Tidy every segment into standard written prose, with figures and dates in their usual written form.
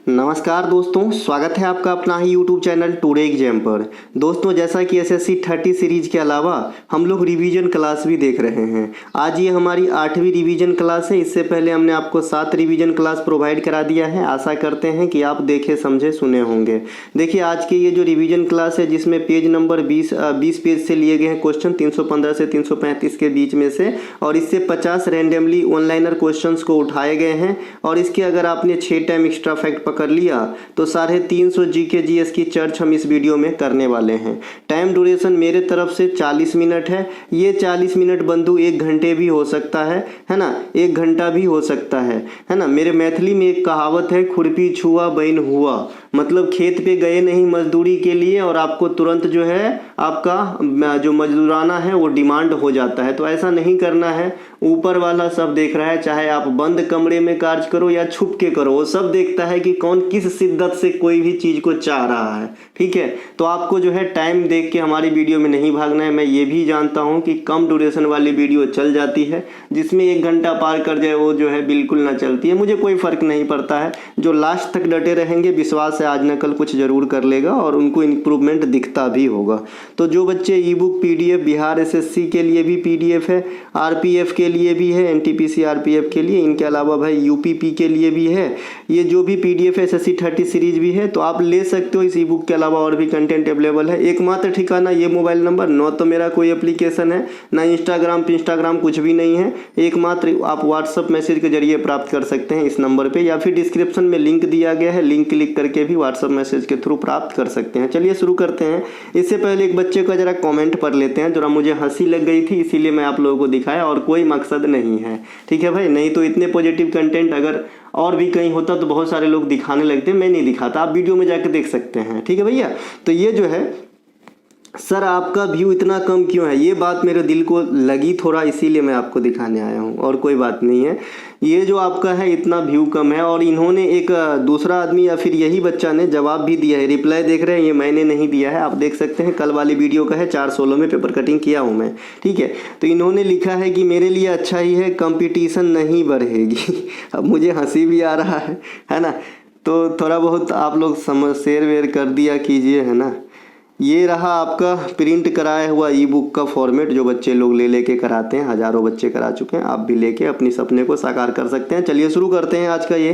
नमस्कार दोस्तों, स्वागत है आपका अपना ही यूट्यूब चैनल टुडे एग्जाम पर। दोस्तों, जैसा कि एसएससी 30 सीरीज के अलावा हम लोग रिवीजन क्लास भी देख रहे हैं। आज ये हमारी 8वीं रिवीजन क्लास है। इससे पहले हमने आपको 7 रिवीजन क्लास प्रोवाइड करा दिया है। आशा करते हैं कि आप देखे समझे सुने होंगे। देखिए, आज की ये जो रिवीजन क्लास है जिसमें पेज नंबर 20 पेज से लिए गए हैं क्वेश्चन 315 से 335 के बीच में से, और इससे 50 रैंडमली ऑनलाइनर क्वेश्चन को उठाए गए हैं। और इसके अगर आपने 6 टाइम एक्स्ट्रा फैक्ट कर लिया तो 350 जीके जीएस की चर्च हम इस वीडियो में करने वाले हैं। टाइम ड्यूरेशन मेरे तरफ से 40 मिनट है। ये 40 मिनट बंधु 1 घंटे भी हो सकता है ना, 1 घंटा भी हो सकता है ना। मेरे मैथिली में एक कहावत है, खुरपी छुआ बैन हुआ। मतलब खेत पे गए नहीं मजदूरी के लिए और आपको तुरंत जो है आपका जो मजदूराना है वो डिमांड हो जाता है। तो ऐसा नहीं करना है। ऊपर वाला सब देख रहा है, चाहे आप बंद कमरे में कार्य करो या छुप के करो, वो सब देखता है कि कौन किस शिद्दत से कोई भी चीज़ को चाह रहा है। ठीक है, तो आपको जो है टाइम देख के हमारी वीडियो में नहीं भागना है। मैं ये भी जानता हूँ कि कम ड्यूरेशन वाली वीडियो चल जाती है, जिसमें 1 घंटा पार कर जाए वो जो है बिल्कुल ना चलती है। मुझे कोई फ़र्क नहीं पड़ता है। जो लास्ट तक डटे रहेंगे, विश्वास है आज न कल कुछ ज़रूर कर लेगा और उनको इम्प्रूवमेंट दिखता भी होगा। तो जो बच्चे ई बुक PDF बिहार SSC के लिए भी PDF है, RPF के लिए भी है, NTPC RPF के लिए, इनके अलावा भाई UPP के लिए भी है। ये जो भी PDF है SSC 30 सीरीज भी है, तो आप ले सकते हो। इस ई बुक के अलावा और भी कंटेंट अवेलेबल है। एकमात्र ठिकाना ये मोबाइल नंबर, न तो मेरा कोई एप्लीकेशन है, ना इंस्टाग्राम कुछ भी नहीं है। एकमात्र आप व्हाट्सअप मैसेज के जरिए प्राप्त कर सकते हैं इस नंबर पे, या फिर डिस्क्रिप्शन में लिंक दिया गया है, लिंक क्लिक करके भी व्हाट्सअप मैसेज के थ्रू प्राप्त कर सकते हैं। चलिए शुरू करते हैं। इससे पहले एक बच्चे का जरा कमेंट पढ़ लेते हैं। जरा मुझे हंसी लग गई थी इसीलिए मैं आप लोगों को दिखाया, और कोई मकसद नहीं है। ठीक है भाई, नहीं तो इतने पॉजिटिव कंटेंट अगर और भी कहीं होता तो बहुत सारे लोग दिखाने लगते। मैं नहीं दिखाता, आप वीडियो में जाकर देख सकते हैं। ठीक है भैया, तो ये जो है, सर आपका व्यू इतना कम क्यों है, ये बात मेरे दिल को लगी थोड़ा, इसीलिए मैं आपको दिखाने आया हूँ, और कोई बात नहीं है। ये जो आपका है इतना व्यू कम है, और इन्होंने एक दूसरा आदमी या फिर यही बच्चा ने जवाब भी दिया है, रिप्लाई देख रहे हैं, ये मैंने नहीं दिया है, आप देख सकते हैं। कल वाली वीडियो का है, 4:16 में पेपर कटिंग किया हूँ मैं। ठीक है, तो इन्होंने लिखा है कि मेरे लिए अच्छा ही है, कंपटीशन नहीं बढ़ेगी। अब मुझे हंसी भी आ रहा है ना। तो थोड़ा बहुत आप लोग शेयर वेयर कर दिया कीजिए, है ना। ये रहा आपका प्रिंट कराया हुआ ई बुक का फॉर्मेट, जो बच्चे लोग ले लेके कराते हैं। हज़ारों बच्चे करा चुके हैं, आप भी लेके अपनी सपने को साकार कर सकते हैं। चलिए शुरू करते हैं आज का ये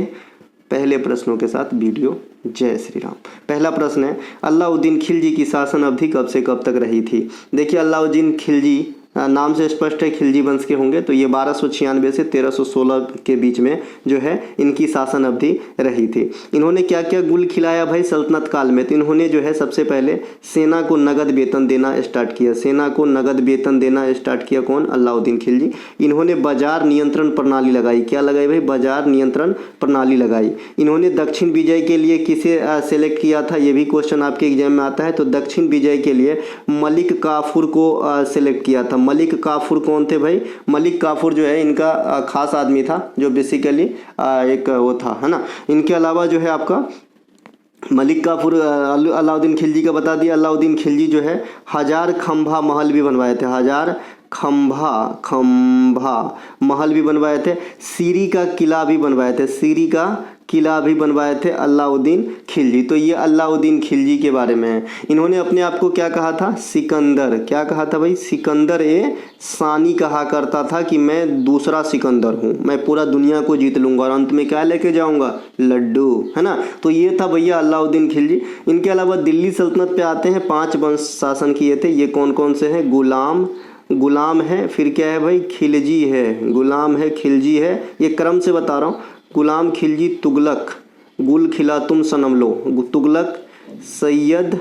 पहले प्रश्नों के साथ वीडियो। जय श्री राम। पहला प्रश्न है, अलाउद्दीन खिलजी की शासन अवधि कब से कब तक रही थी। देखिए, अलाउद्दीन खिलजी नाम से स्पष्ट है खिलजी वंश के होंगे, तो ये 1296 से 1316 के बीच में जो है इनकी शासन अवधि रही थी। इन्होंने क्या क्या गुल खिलाया भाई सल्तनत काल में। तो इन्होंने जो है सबसे पहले सेना को नगद वेतन देना स्टार्ट किया। सेना को नगद वेतन देना स्टार्ट किया कौन? अलाउद्दीन खिलजी। इन्होंने बाजार नियंत्रण प्रणाली लगाई। क्या लगाई भाई? बाजार नियंत्रण प्रणाली लगाई। इन्होंने दक्षिण विजय के लिए किसे सेलेक्ट किया था, ये भी क्वेश्चन आपके एग्जाम में आता है। तो दक्षिण विजय के लिए मलिक काफूर को सेलेक्ट किया था। मलिक काफूर कौन थे भाई? मलिक काफूर जो है इनका खास आदमी था, जो बेसिकली एक वो था, है ना। इनके अलावा जो है आपका मलिक काफूर अलाउद्दीन खिलजी का बता दिया। अलाउद्दीन खिलजी जो है 1000 खंभा महल भी बनवाए थे। 1000 खंभा महल भी बनवाए थे। सीरी का किला भी बनवाए थे। सीरी का किला भी बनवाए थे अलाउद्दीन खिलजी। तो ये अलाउद्दीन खिलजी के बारे में है। इन्होंने अपने आप को क्या कहा था? सिकंदर। क्या कहा था भाई? सिकंदर ए सानी कहा करता था कि मैं दूसरा सिकंदर हूँ, मैं पूरा दुनिया को जीत लूंगा और अंत में क्या लेके जाऊंगा? लड्डू, है ना। तो ये था भैया अलाउद्दीन खिलजी। इनके अलावा दिल्ली सल्तनत पे आते हैं, 5 वंश शासन किए थे। ये कौन कौन से हैं? गुलाम है, फिर क्या है भाई? खिलजी है। गुलाम है, खिलजी है, ये क्रम से बता रहा हूँ। गुलाम, खिलजी, तुगलक, गुल खिला तुम सनम लो, तुगलक, सैयद,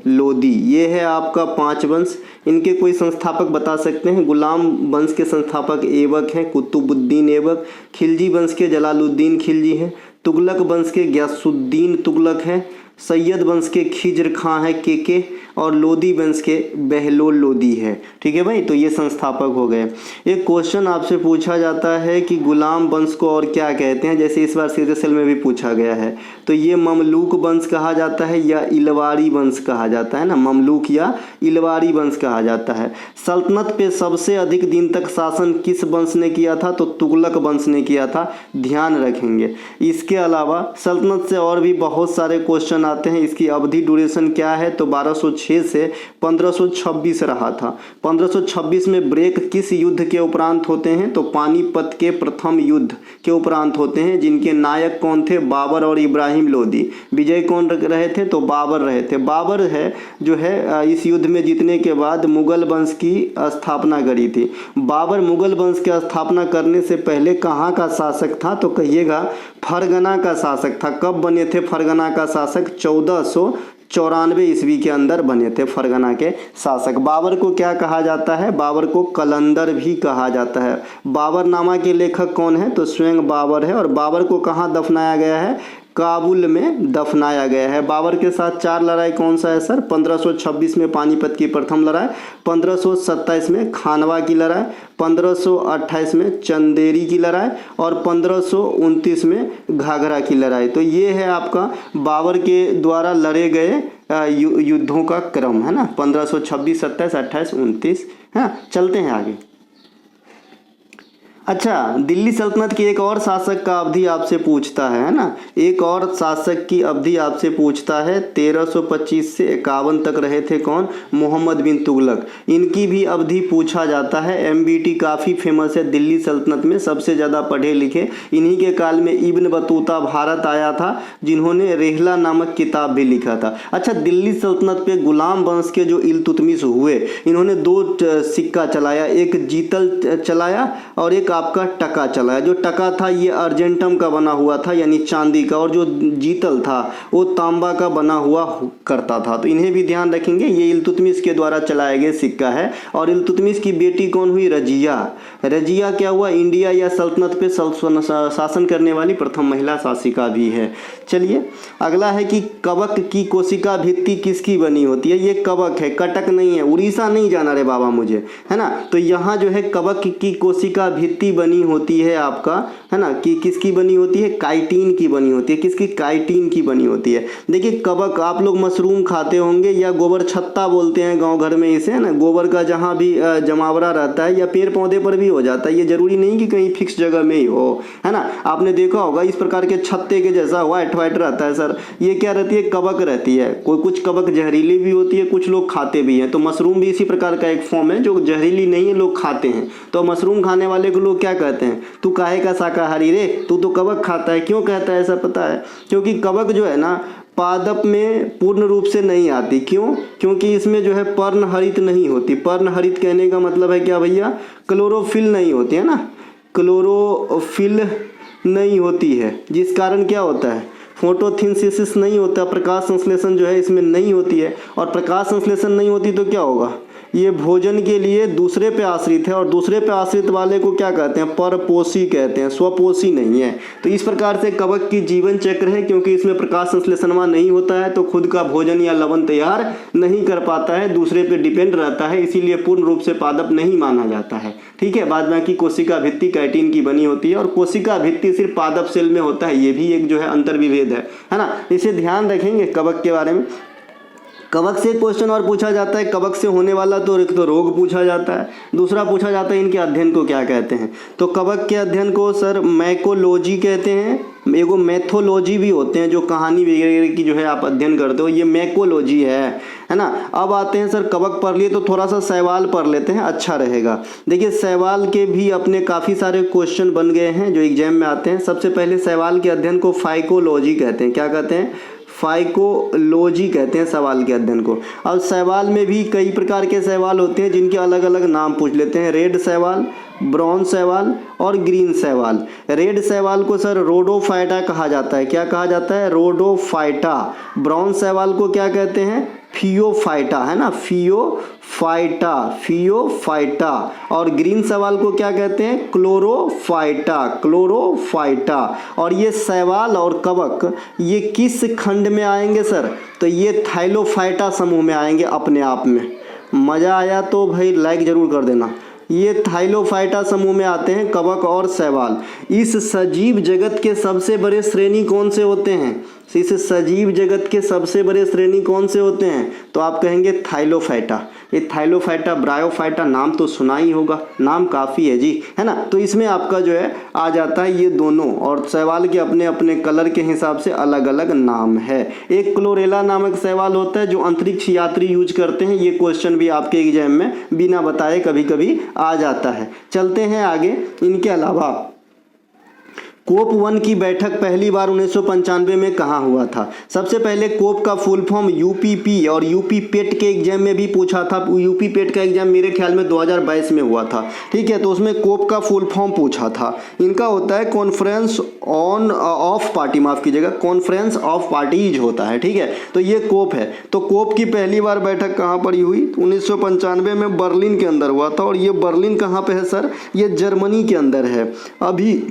लोदी, ये है आपका 5 वंश। इनके कोई संस्थापक बता सकते हैं? गुलाम वंश के संस्थापक ऐबक हैं, कुतुबुद्दीन ऐबक। खिलजी वंश के जलालुद्दीन खिलजी हैं। तुगलक वंश के गयासुद्दीन तुगलक हैं। सैयद वंश के खिज्र खां है के और लोदी वंश के बहलोल लोदी है। ठीक है भाई, तो ये संस्थापक हो गए। एक क्वेश्चन आपसे पूछा जाता है कि गुलाम वंश को और क्या कहते हैं, जैसे इस बार सीरियल में भी पूछा गया है, तो ये ममलूक वंश कहा जाता है या इलवारी वंश कहा जाता है ना, ममलूक या इलवारी वंश कहा जाता है। सल्तनत पे सबसे अधिक दिन तक शासन किस वंश ने किया था, तो तुगलक वंश ने किया था, ध्यान रखेंगे। इसके अलावा सल्तनत से और भी बहुत सारे क्वेश्चन आते हैं। इसकी अवधि ड्यूरेशन क्या है, तो 1206 से 1526 रहा था। 1526 में ब्रेक किस युद्ध के उपरांत होते हैं, तो पानीपत के प्रथम युद्ध के उपरांत होते हैं, जिनके नायक कौन थे, बाबर और इब्राहिम लोदी। विजय कौन रहे थे, तो बाबर रहे थे। बाबर है जो है इस युद्ध में जीतने के बाद मुगल वंश की स्थापना करी थी। बाबर मुगल वंश की स्थापना करने से पहले कहाँ का शासक था, तो कहिएगा फरगना का शासक था। कब बने थे फरगना का शासक, 1494 ईस्वी के अंदर बने थे फरगना के शासक। बाबर को क्या कहा जाता है, बाबर को कलंदर भी कहा जाता है। बाबरनामा के लेखक कौन है, तो स्वयं बाबर है। और बाबर को कहाँ दफनाया गया है, काबुल में दफनाया गया है। बाबर के साथ 4 लड़ाई कौन सा है सर, 1526 में पानीपत की प्रथम लड़ाई, 1527 में खानवा की लड़ाई, 1528 में चंदेरी की लड़ाई और 1529 में घाघरा की लड़ाई। तो ये है आपका बाबर के द्वारा लड़े गए युद्धों का क्रम है ना, 1526, 27, 28, 29। हाँ, चलते हैं आगे। अच्छा, दिल्ली सल्तनत की एक और शासक का अवधि आपसे पूछता है ना, एक और शासक की अवधि आपसे पूछता है। 1325 से 51 तक रहे थे कौन, मोहम्मद बिन तुगलक। इनकी भी अवधि पूछा जाता है। एमबीटी काफ़ी फेमस है दिल्ली सल्तनत में, सबसे ज़्यादा पढ़े लिखे इन्हीं के काल में इब्न बतूता भारत आया था, जिन्होंने रेहला नामक किताब भी लिखा था। अच्छा, दिल्ली सल्तनत पे गुलाम वंश के जो इल्तुतमिश हुए, इन्होंने 2 सिक्का चलाया, एक जीतल चलाया और एक आपका टका चलाया। जो टका था ये अर्जेंटम का बना हुआ था यानी चांदी का, और जो जीतल था वो तांबा का बना हुआ करता था। तो इन्हें भी ध्यान रखेंगे, ये इल्तुतमिश के द्वारा चलाया गया सिक्का है। और इल्तुतमिश की बेटी कौन हुई, रजिया। रजिया क्या हुआ, इंडिया या सल्तनत पे शासन करने वाली प्रथम महिला शासिका भी है। चलिए अगला है कि कवक की कोशिका भित्ति किसकी बनी होती है। ये कवक है, कटक नहीं है, उड़ीसा नहीं जाना रे बाबा मुझे, है ना। तो यहाँ जो है कवक की कोशिका भित्ति बनी होती है आपका, है ना, कि किसकी बनी होती है, काइटिन की बनी होती है। किसकी, काइटिन की बनी होती है। देखिए कवक, आप लोग मशरूम खाते होंगे या गोबर छत्ता बोलते हैं गांव घर में इसे, है ना। गोबर का जहाँ भी जमावड़ा रहता है या पेड़ पौधे पर भी हो जाता है, ये जरूरी नहीं कि कहीं फिक्स जगह में ही हो, है ना। आपने देखा होगा इस प्रकार के छत्ते के जैसा व्हाइट व्हाइट रहता है सर, ये क्या रहती है, कवक रहती है। कुछ कवक जहरीली भी होती है, कुछ लोग खाते भी हैं। तो मशरूम भी इसी प्रकार का एक फॉर्म है जो जहरीली नहीं है, लोग खाते हैं। तो मशरूम खाने वाले को लोग क्या कहते हैं, तू काहे का शाकाहारी रे, तू तो कवक खाता है। क्यों कहता है ऐसा पता है, क्योंकि कवक जो है ना पादप में पूर्ण रूप से नहीं आती। क्यों, क्योंकि इसमें जो है पर्णहरित नहीं होती। पर्णहरित कहने का मतलब है क्या भैया, क्लोरोफिल नहीं होती है ना, क्लोरोफिल नहीं होती है, जिस कारण क्या होता है, फोटोसिंथेसिस नहीं होता, प्रकाश संश्लेषण जो है इसमें नहीं होती है। और प्रकाश संश्लेषण नहीं होती तो क्या होगा, ये भोजन के लिए दूसरे पे आश्रित है, और दूसरे पे आश्रित वाले को क्या कहते हैं, परपोषी कहते हैं, स्वपोषी नहीं है। तो इस प्रकार से कवक की जीवन चक्र है, क्योंकि इसमें प्रकाश संश्लेषण नहीं होता है तो खुद का भोजन या लवण तैयार नहीं कर पाता है, दूसरे पे डिपेंड रहता है, इसीलिए पूर्ण रूप से पादप नहीं माना जाता है। ठीक है, बाद बाकी कोशिका भित्ति काइटिन की बनी होती है, और कोशिका भित्ति सिर्फ पादप सेल में होता है, ये भी एक जो है अंतर विभेद है ना। इसे ध्यान रखेंगे कवक के बारे में। कवक से क्वेश्चन और पूछा जाता है, कवक से होने वाला तो रोग पूछा जाता है। दूसरा पूछा जाता है इनके अध्ययन को क्या कहते हैं, तो कवक के अध्ययन को सर मैकोलॉजी कहते हैं। एगो मैथोलॉजी भी होते हैं, जो कहानी वगैरह की जो है आप अध्ययन करते हो, ये मैकोलॉजी है ना। अब आते हैं सर कवक पढ़ लिए तो थोड़ा सा शैवाल पढ़ लेते हैं, अच्छा रहेगा। देखिए शैवाल के भी अपने काफ़ी सारे क्वेश्चन बन गए हैं जो एग्जाम में आते हैं। सबसे पहले शैवाल के अध्ययन को फाइकोलॉजी कहते हैं। क्या कहते हैं, फाइकोलॉजी कहते हैं शैवाल के अध्ययन को। अब शैवाल में भी कई प्रकार के शैवाल होते हैं जिनके अलग अलग नाम पूछ लेते हैं, रेड शैवाल, ब्राउन शैवाल और ग्रीन शैवाल। रेड शैवाल को सर रोडोफाइटा कहा जाता है। क्या कहा जाता है, रोडोफाइटा। ब्राउन शैवाल को क्या कहते हैं, फियोफाइटा, है ना, फाइटा, फियोफाइटा। और ग्रीन सवाल को क्या कहते हैं? Chlorophyta, Chlorophyta. और ये शैवाल और कवक ये किस खंड में आएंगे सर? तो ये थाइलोफाइटा समूह में आएंगे अपने आप में। मज़ा आया तो भाई लाइक ज़रूर कर देना। ये थाइलोफाइटा समूह में आते हैं कवक और शैवाल। इस सजीव जगत के सबसे बड़े श्रेणी कौन से होते हैं? इस सजीव जगत के सबसे बड़े श्रेणी कौन से होते हैं? तो आप कहेंगे थाइलोफाइटा। ये थाइलोफाइटा, ब्रायोफाइटा नाम तो सुना ही होगा, नाम काफ़ी है जी, है ना। तो इसमें आपका जो है आ जाता है ये दोनों, और शैवाल के अपने अपने कलर के हिसाब से अलग अलग नाम है। एक क्लोरेला नामक शैवाल होता है जो अंतरिक्ष यात्री यूज करते हैं। ये क्वेश्चन भी आपके एग्जाम में बिना बताए कभी कभी आ जाता है। चलते हैं आगे। इनके अलावा कोप 1 की बैठक पहली बार 1995 में कहाँ हुआ था? सबसे पहले कोप का फुल फॉर्म यूपीपी और यूपी पेट के एग्जाम में भी पूछा था। यूपी पेट का एग्जाम मेरे ख्याल में 2022 में हुआ था, ठीक है। तो उसमें कोप का फुल फॉर्म पूछा था। इनका होता है कॉन्फ्रेंस ऑन ऑफ पार्टी, माफ़ कीजिएगा, कॉन्फ्रेंस ऑफ पार्टीज होता है, ठीक है। तो ये कोप है। तो कोप की पहली बार बैठक कहाँ पर हुई? 1995 में बर्लिन के अंदर हुआ था। और ये बर्लिन कहाँ पे है सर? ये जर्मनी के अंदर है। अभी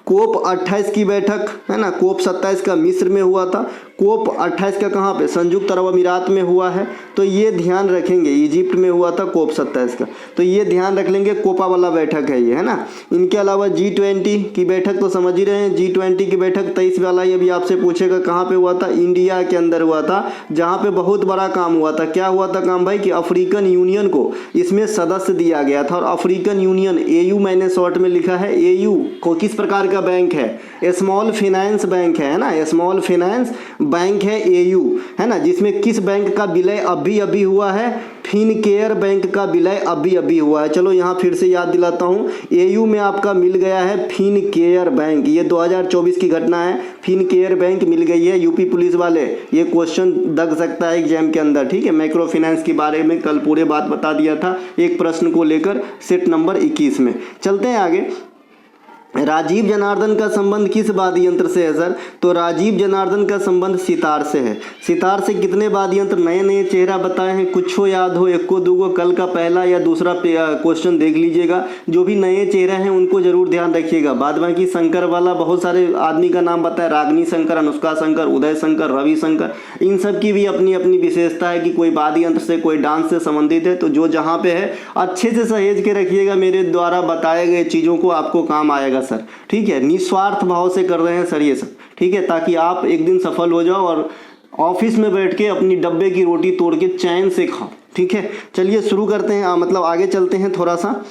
कोप 28 की बैठक है ना, कोप 27 का मिस्र में हुआ था। कोप 28 का कहाँ पे? संयुक्त अरब अमीरात में हुआ है। तो ये ध्यान रखेंगे, इजिप्ट में हुआ था कोप 27 का, तो ये ध्यान रख लेंगे, कोपा वाला बैठक है ये, है ना। इनके अलावा G20 की बैठक तो समझ ही रहे हैं। G20 की बैठक 23 वाला ये भी आपसे पूछेगा कहाँ पे हुआ था? इंडिया के अंदर हुआ था, जहाँ पे बहुत बड़ा काम हुआ था। क्या हुआ था काम भाई? कि अफ्रीकन यूनियन को इसमें सदस्य दिया गया था। और अफ्रीकन यूनियन AU मैंने शॉर्ट में लिखा है। AU को किस प्रकार का बैंक है? स्मॉल फाइनेंस बैंक है ना, स्मॉल फाइनेंस बैंक है AU, है ना। जिसमें किस बैंक का विलय अभी अभी हुआ है? फिनकेयर बैंक का विलय अभी अभी हुआ है। चलो यहाँ फिर से याद दिलाता हूँ, AU में आपका मिल गया है फिनकेयर बैंक। ये 2024 की घटना है। फिनकेयर बैंक मिल गई है। यूपी पुलिस वाले ये क्वेश्चन दग सकता है एग्जाम के अंदर, ठीक है। माइक्रो फाइनेंस के बारे में कल पूरे बात बता दिया था एक प्रश्न को लेकर, सेट नंबर 21 में। चलते हैं आगे। राजीव जनार्दन का संबंध किस वाद्य यंत्र से है सर? तो राजीव जनार्दन का संबंध सितार से है। सितार से कितने वाद्य यंत्र? नए नए चेहरा बताए हैं, कुछ हो याद हो, एक को दूगो, कल का पहला या दूसरा क्वेश्चन देख लीजिएगा। जो भी नए चेहरे हैं उनको जरूर ध्यान रखिएगा। बाद बाकी शंकर वाला बहुत सारे आदमी का नाम बताया, रागनी शंकर, अनुष्का शंकर, उदय शंकर, रवि शंकर। इन सब की भी अपनी अपनी विशेषता है कि कोई वाद्य यंत्र से, कोई डांस से संबंधित है। तो जो जहाँ पे है अच्छे से सहेज के रखिएगा। मेरे द्वारा बताए गए चीज़ों को आपको काम आएगा सर, ठीक है। निस्वार्थ भाव से कर रहे हैं सर ये सब, ठीक है, ताकि आप एक दिन सफल हो जाओ और ऑफिस में बैठ के अपनी डब्बे की रोटी तोड़ के चैन से खाओ, ठीक है। चलिए शुरू करते हैं, मतलब आगे चलते हैं थोड़ा सा।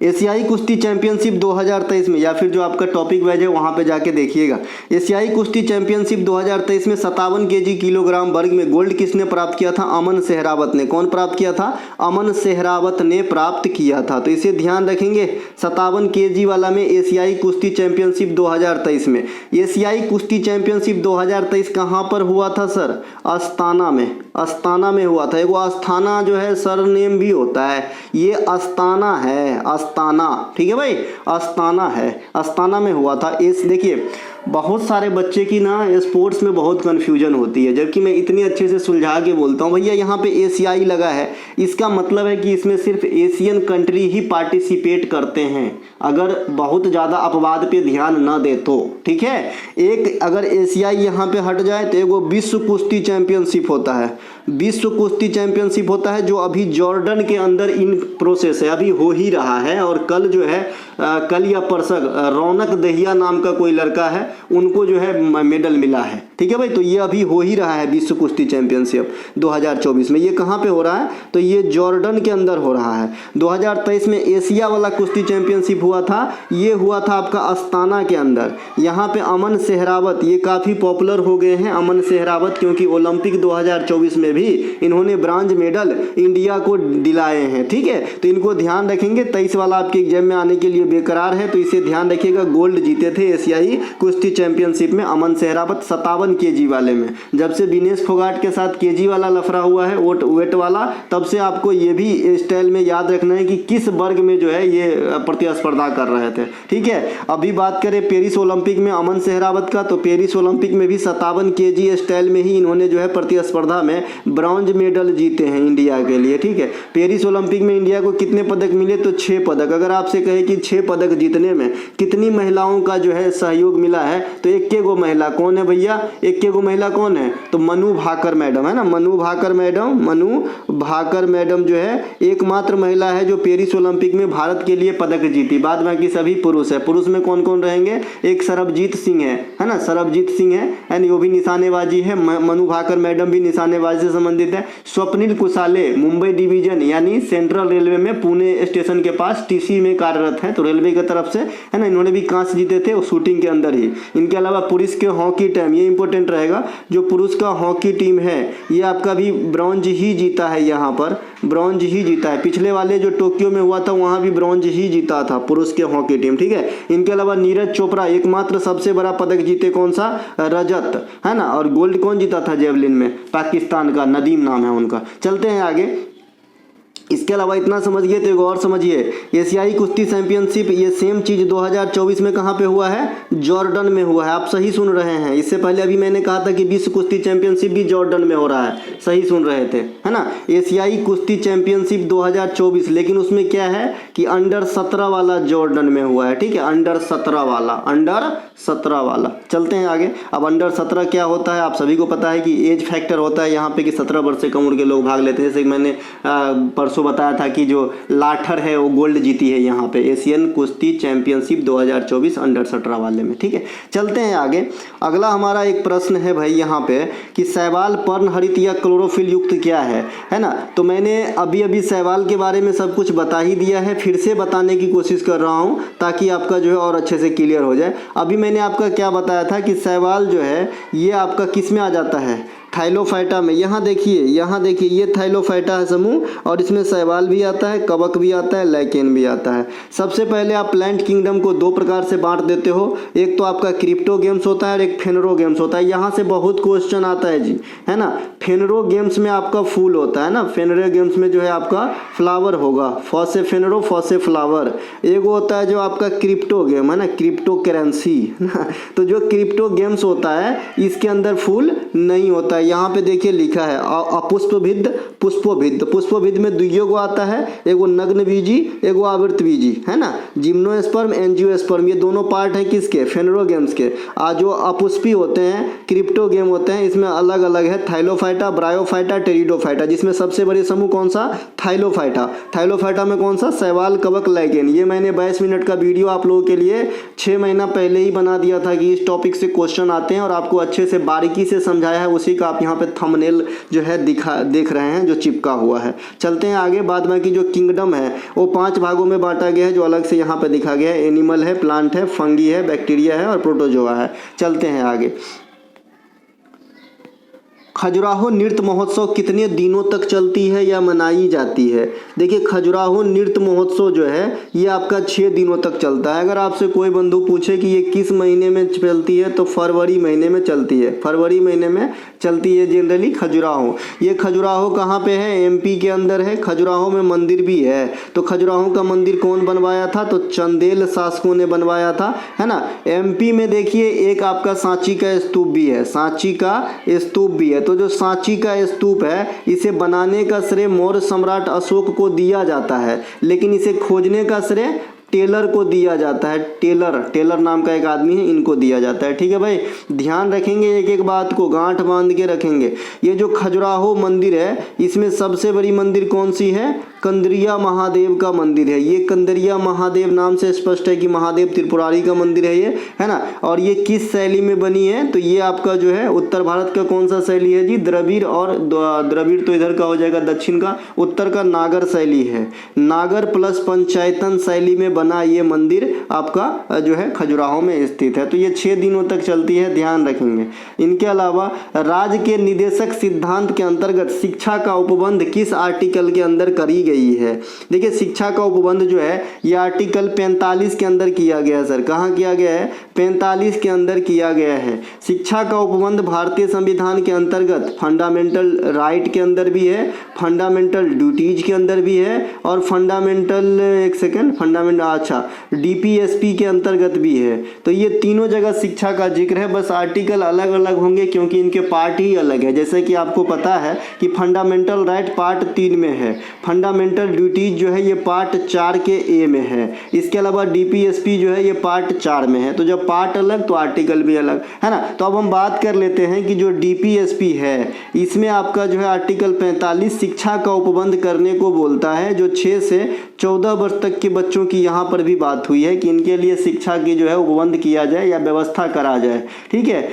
एशियाई कुश्ती चैंपियनशिप 2023 में, या फिर जो आपका टॉपिक वाइज है वहाँ पे जाके देखिएगा। एशियाई कुश्ती चैंपियनशिप 2023 में 57 kg किलोग्राम वर्ग में गोल्ड किसने प्राप्त किया था? अमन सेहरावत ने। कौन प्राप्त किया था? अमन सेहरावत ने प्राप्त किया था। तो इसे ध्यान रखेंगे। 57 kg वाला में एशियाई कुश्ती चैंपियनशिप 2023 में। एशियाई कुश्ती चैंपियनशिप 2023 कहाँ पर हुआ था सर? अस्ताना में। अस्ताना में हुआ था। एगो अस्थाना जो है सर नेम भी होता है, ये अस्ताना है, अस्ताना, ठीक है भाई, अस्ताना है। अस्ताना में हुआ था। इस देखिए बहुत सारे बच्चे की ना स्पोर्ट्स में बहुत कन्फ्यूजन होती है, जबकि मैं इतनी अच्छे से सुलझा के बोलता हूँ। भैया यहाँ पे एशियाई लगा है, इसका मतलब है कि इसमें सिर्फ एशियन कंट्री ही पार्टिसिपेट करते हैं, अगर बहुत ज़्यादा अपवाद पे ध्यान न दे तो, ठीक है। एक अगर एशियाई यहाँ पे हट जाए तो एगो विश्व कुश्ती चैंपियनशिप होता है, विश्व कुश्ती चैंपियनशिप होता है, जो अभी जॉर्डन के अंदर इन प्रोसेस है, अभी हो ही रहा है। और कल जो है कल या परसक रौनक दहिया नाम का कोई लड़का है, उनको जो है मेडल मिला है, ठीक है भाई। तो ये अभी हो ही रहा है विश्व कुश्ती चैंपियनशिप 2024 में। ये कहाँ पे हो रहा है? तो ये जॉर्डन के अंदर हो रहा है। 2023 में एशिया वाला कुश्ती चैंपियनशिप हुआ था, ये हुआ था आपका अस्ताना के अंदर। यहाँ पे अमन सेहरावत, ये काफ़ी पॉपुलर हो गए हैं अमन सेहरावत, क्योंकि ओलंपिक 2024 में भी इन्होंने ब्रांज मेडल इंडिया को दिलाए हैं, ठीक है। तो इनको ध्यान रखेंगे। 23 वाला आपके एग्जाम में आने के लिए बेकरार है, तो इसे ध्यान रखिएगा। गोल्ड जीते थे एशियाई कुश्ती कुश्ती चैंपियनशिप में अमन सेहरावत 57 केजी वाले में। जब से विनेश फोगाट के साथ केजी वाला लफड़ा हुआ है, वेट वाला, तब से आपको ये भी स्टाइल में याद रखना है कि किस वर्ग में जो है ये प्रतिस्पर्धा कर रहे थे। ठीक है, अभी बात करें पेरिस ओलंपिक में अमन सेहरावत का, तो पेरिस ओलंपिक में भी 57 केजी स्टाइल में ही इन्होंने जो है प्रतिस्पर्धा में ब्रॉन्ज मेडल जीते हैं इंडिया के लिए। ठीक है, पेरिस ओलंपिक में इंडिया को कितने पदक मिले, तो 6 पदक। अगर आपसे कहे कि 6 पदक जीतने में कितनी महिलाओं का जो है सहयोग मिला है, तो 1 महिला कौन है भैया, 1 महिला कौन है, तो मनु भाकर मैडम है ना, मनु भाकर मैडम जो है एकमात्र महिला है जो पेरिस ओलंपिक में भारत के लिए पदक जीती। बाद बाकी सभी पुरुष है। पुरुष में कौन कौन रहेंगे, एक सरबजीत सिंह है ना, सरबजीत सिंह है एंड वो भी निशानेबाजी है। मनु भाकर मैडम भी निशानेबाजी से संबंधित है। स्वप्निल कुसाले मुंबई डिवीजन यानी सेंट्रल रेलवे में पुणे स्टेशन के पास टीसी में कार्यरत है, तो रेलवे की तरफ से है ना, इन्होंने भी कांस्य जीते थे शूटिंग के अंदर ही। इनके अलावा पुरुष के हॉकी टीम, ये इंपॉर्टेंट रहेगा, जो पुरुष का हॉकी टीम है ये आपका भी ब्रॉन्ज ही जीता है, यहाँ पर ब्रॉन्ज ही जीता है। पिछले वाले जो टोक्यो में हुआ था वहाँ भी ब्रॉन्ज ही जीता था पुरुष के हॉकी टीम। ठीक है, इनके अलावा नीरज चोपड़ा एकमात्र सबसे बड़ा पदक जीते, कौन सा, रजत है ना, और गोल्ड कौन जीता था जेवलिन में, पाकिस्तान का नदीम नाम है उनका। चलते हैं आगे। इसके अलावा इतना समझिए तो एक और समझिए, एशियाई कुश्ती चैंपियनशिप ये सेम चीज़ 2024 में कहाँ पे हुआ है, जॉर्डन में हुआ है। आप सही सुन रहे हैं, इससे पहले अभी मैंने कहा था कि विश्व कुश्ती चैंपियनशिप भी जॉर्डन में हो रहा है, सही सुन रहे थे है ना। एशियाई कुश्ती चैंपियनशिप 2024, लेकिन उसमें क्या है कि अंडर 17 वाला जॉर्डन में हुआ है। ठीक है, अंडर 17 वाला। चलते हैं आगे। अब अंडर 17 क्या होता है, आप सभी को पता है कि एज फैक्टर होता है यहाँ पे कि 17 वर्ष से कम उम्र के लोग भाग लेते हैं। जैसे मैंने परसों बताया था कि जो लाठर है वो गोल्ड जीती है यहाँ पे एशियन कुश्ती चैंपियनशिप 2024 अंडर 17 वाले में। ठीक है, चलते हैं आगे। अगला हमारा एक प्रश्न है भाई यहाँ पे कि शैवाल पर्णहरित या क्लोरोफिल युक्त क्या है ना। तो मैंने अभी शैवाल के बारे में सब कुछ बता ही दिया है, फिर से बताने की कोशिश कर रहा हूँ ताकि आपका जो है और अच्छे से क्लियर हो जाए। अभी मैंने आपका क्या बताया था कि शैवाल जो है ये आपका किस में आ जाता है, थाइलोफाइटा में। यहाँ देखिए ये थाइलोफाइटा है समूह, और इसमें शैवाल भी आता है, कवक भी आता है, लाइकेन भी आता है। सबसे पहले आप प्लांट किंगडम को 2 प्रकार से बांट देते हो, एक तो आपका क्रिप्टोगेम्स होता है और एक फेनरोगेम्स होता है। यहाँ से बहुत क्वेश्चन आता है जी, है ना। फेनरोगेम्स में आपका फूल होता है ना, फेनरोगेम्स में जो है आपका फ्लावर होगा, फ से फेनरो फ से फ्लावर। एक होता है जो आपका क्रिप्टोगेम है ना, क्रिप्टो करेंसी ना, तो जो क्रिप्टोगेम्स होता है इसके अंदर फूल नहीं होता है। यहाँ पे देखिए लिखा है अपुष्पभिद पुष्पोभिद। पुष्पोभिद में 2 गो आता है, एगो नग्न बीजी एगो आवृत बीजी है ना, जिम्नोस्पर्म एंजियोस्पर्म, ये दोनों पार्ट है किसके, फेनरोगेम्स के। जो अपुष्पी होते हैं क्रिप्टोगेम होते हैं, इसमें अलग अलग है थाइलोफाइटा, ब्रायोफाइटा, टेरिडोफाइटा, जिसमें सबसे बड़े समूह कौन सा, थाइलोफाइटा। थाइलोफाइटा में कौन सा, शैवाल, कवक, लाइकेन। ये मैंने 22 मिनट का वीडियो आप लोगों के लिए 6 महीना पहले ही बना दिया था कि इस टॉपिक से क्वेश्चन आते हैं और आपको अच्छे से बारीकी से समझाया है, उसी का आप यहाँ पे थंबनेल जो है देख रहे हैं जो चिपका हुआ है। चलते हैं आगे। बाद में की जो किंगडम है वो 5 भागों में बांटा गया है, जो अलग से यहाँ पे दिखा गया है। एनिमल है, प्लांट है, फंगी है, बैक्टीरिया है और प्रोटोजोआ है। चलते हैं आगे। खजुराहो नृत्य महोत्सव कितने दिनों तक चलती है या मनाई जाती है। देखिए खजुराहो नृत्य महोत्सव जो है ये आपका 6 दिनों तक चलता है। अगर आपसे कोई बंधु पूछे कि ये किस महीने में चलती है तो फरवरी महीने में चलती है, फरवरी महीने में चलती है जनरली खजुराहो। ये खजुराहो कहाँ पे है, एमपी के अंदर है। खजुराहो में मंदिर भी है। तो खजुराहो का मंदिर कौन बनवाया था, तो चंदेल शासकों ने बनवाया था, है ना। एमपी में देखिए एक आपका सांची का स्तूप भी है, सांची का स्तूप भी है। तो जो सांची का स्तूप है इसे बनाने का श्रेय मौर्य सम्राट अशोक को दिया जाता है, लेकिन इसे खोजने का श्रेय टेलर को दिया जाता है। टेलर नाम का एक आदमी है, इनको दिया जाता है। ठीक है भाई, ध्यान रखेंगे, एक एक बात को गांठ बांध के रखेंगे। ये जो खजुराहो मंदिर है इसमें सबसे बड़ी मंदिर कौन सी है, कंदरिया महादेव का मंदिर है। ये कंदरिया महादेव नाम से स्पष्ट है कि महादेव त्रिपुरारी का मंदिर है ये, है ना। और ये किस शैली में बनी है, तो ये आपका जो है उत्तर भारत का कौन सा शैली है जी, द्रविड़। और द्रविड़ तो इधर का हो जाएगा दक्षिण का, उत्तर का नागर शैली है। नागर प्लस पंचायतन शैली में बना ये मंदिर आपका जो है खजुराहो में स्थित है। तो ये 6 दिनों तक चलती है, ध्यान रखेंगे। इनके अलावा राज्य के निदेशक सिद्धांत के अंतर्गत शिक्षा का उपबंध किस आर्टिकल के अंदर करी गई गई है। देखिए शिक्षा का उपबंध जो है ये आर्टिकल 45 के अंदर किया गया है सर। कहाँ किया गया है? 45 के अंदर किया गया है। शिक्षा का उपबंध भारतीय संविधान के अंतर्गत फंडामेंटल राइट के अंदर भी है, फंडामेंटल ड्यूटीज के अंदर भी है और डीपीएसपी के अंतर्गत भी है। तो ये तीनों जगह शिक्षा का जिक्र है, बस आर्टिकल अलग अलग होंगे क्योंकि इनके पार्ट ही अलग है। जैसे कि आपको पता है कि फंडामेंटल राइट पार्ट 3 में है, फंडामेंटल ड्यूटीज जो है ये पार्ट 4 के ए में है, इसके अलावा डीपीएसपी जो है ये पार्ट 4 में है। तो जब पार्ट अलग तो आर्टिकल भी अलग है ना। तो अब हम बात कर लेते हैं कि जो डीपीएसपी है इसमें आपका जो है आर्टिकल 45 शिक्षा का उपबंध करने को बोलता है, जो 6 से 14 वर्ष तक के बच्चों की यहाँ पर भी बात हुई है कि इनके लिए शिक्षा की जो है उपबंध किया जाए या व्यवस्था करा जाए। ठीक है।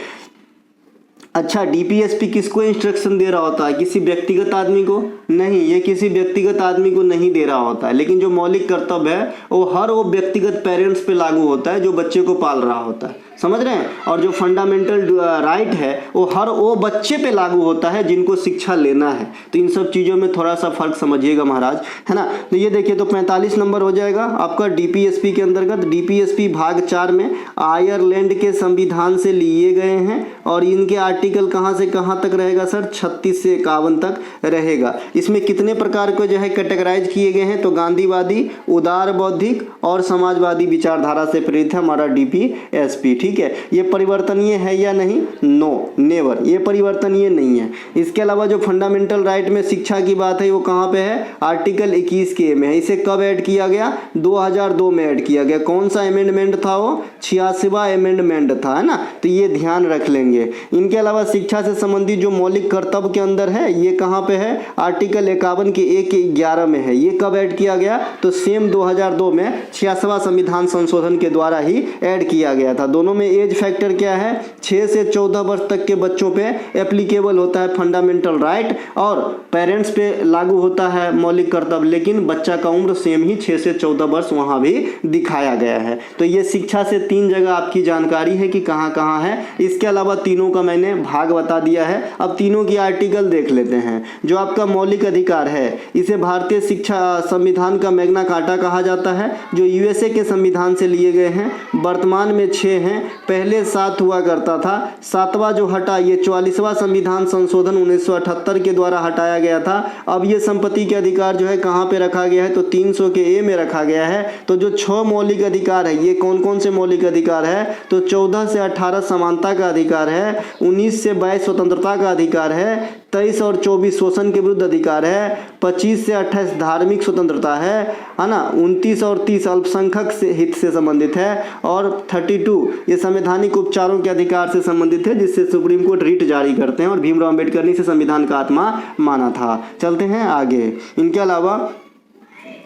अच्छा, डीपीएसपी किसको इंस्ट्रक्शन दे रहा होता है? किसी व्यक्तिगत आदमी को नहीं, ये किसी व्यक्तिगत आदमी को नहीं दे रहा होता है, लेकिन जो मौलिक कर्तव्य है वो व्यक्तिगत पेरेंट्स पे लागू होता है जो बच्चे को पाल रहा होता है, समझ रहे हैं। और जो फंडामेंटल राइट है वो बच्चे पे लागू होता है जिनको शिक्षा लेना है। तो इन सब चीज़ों में थोड़ा सा फर्क समझिएगा महाराज, है ना। तो ये देखिए, तो 45 नंबर हो जाएगा आपका डीपीएसपी के अंतर्गत। डीपीएसपी भाग 4 में आयरलैंड के संविधान से लिए गए हैं और इनके आर्टिकल कहाँ से कहाँ तक रहेगा सर? 36 से 51 तक रहेगा। इसमें कितने प्रकार को जो है कैटेगराइज किए गए हैं? तो गांधीवादी, उदार बौद्धिक और समाजवादी विचारधारा से प्रेरित है हमारा डीपीएसपी। ठीक है। ये परिवर्तनीय है या नहीं? नो, नेवर, ये परिवर्तनीय नहीं है। इसके अलावा जो फंडामेंटल राइट में शिक्षा की बात है वो कहाँ पे है? आर्टिकल 21 के में है। इसे कब ऐड किया गया? 2002 में ऐड किया गया। कौन सा अमेंडमेंट था वो? 86वां अमेंडमेंट था, है ना। तो ये ध्यान रख लेंगे। इनके अलावा शिक्षा से संबंधित जो मौलिक कर्तव्य के अंदर है ये कहाँ पे है? आर्टिकल 51 के 1-11 में है। ये कब ऐड किया गया? तो सेम 2002 में 86वां संविधान संशोधन के द्वारा ही ऐड किया गया था। दोनों में एज फैक्टर क्या है? 6 से 14 वर्ष तक के बच्चों पे एप्लीकेबल होता है फंडामेंटल राइट और पेरेंट्स पे लागू होता है मौलिक कर्तव्य, लेकिन बच्चा का उम्र सेम ही 6 से 14 वर्ष वहां भी दिखाया गया है। तो ये शिक्षा से 3 जगह आपकी जानकारी है कि कहाँ कहाँ है। इसके अलावा तीनों का मैंने भाग बता दिया है। अब तीनों की आर्टिकल देख लेते हैं। जो आपका मौलिक अधिकार है इसे भारतीय शिक्षा संविधान का मैग्ना कार्टा कहा जाता है, जो यूएसए के संविधान से लिए गए हैं। वर्तमान में 6 हैं, पहले 7 हुआ करता था। 7वां जो हटा ये 44वां संविधान संशोधन 1978 के द्वारा हटाया गया था। अब ये संपत्ति के अधिकार जो है कहाँ पे रखा गया है? तो 300 के ए में रखा गया है। तो जो 6 मौलिक अधिकार है ये कौन कौन से मौलिक अधिकार है? तो 14 से 18 समानता का अधिकार है, 19 से 22 स्वतंत्रता का अधिकार है, 23 और 24 शोषण के विरुद्ध अधिकार है, 25 से 28 धार्मिक स्वतंत्रता है ना, 29 और 30 अल्पसंख्यक से हित से संबंधित है और 32 ये संवैधानिक उपचारों के अधिकार से संबंधित है, जिससे सुप्रीम कोर्ट रिट जारी करते हैं और भीमराव अंबेडकर ने इसे संविधान का आत्मा माना था। चलते हैं आगे। इनके अलावा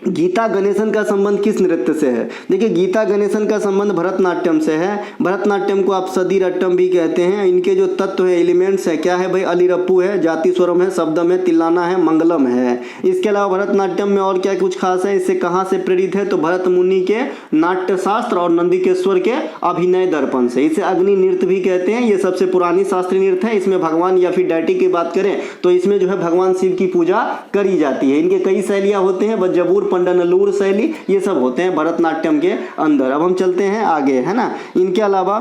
गीता गणेशन का संबंध किस नृत्य से है? देखिए, गीता गणेशन का संबंध भरतनाट्यम से है। भरतनाट्यम को आप सदीरट्टम भी कहते हैं। इनके जो तत्व है, एलिमेंट्स है, क्या है भाई? अलीरप्पू है, जाति स्वरम है, शब्दम है, तिल्लाना है, मंगलम है। इसके अलावा भरतनाट्यम में और क्या कुछ खास है? इससे कहाँ से प्रेरित है? तो भरत मुनि के नाट्यशास्त्र और नंदिकेश्वर के अभिनय दर्पण से। इसे अग्नि नृत्य भी कहते हैं। ये सबसे पुरानी शास्त्रीय नृत्य है। इसमें भगवान या फिर डैटी की बात करें तो इसमें जो है भगवान शिव की पूजा करी जाती है। इनके कई शैलियाँ होते हैं, बज्जबूर, पंडनलूर शैली, ये सब होते हैं भरतनाट्यम के अंदर। अब हम चलते हैं आगे, है ना। इनके अलावा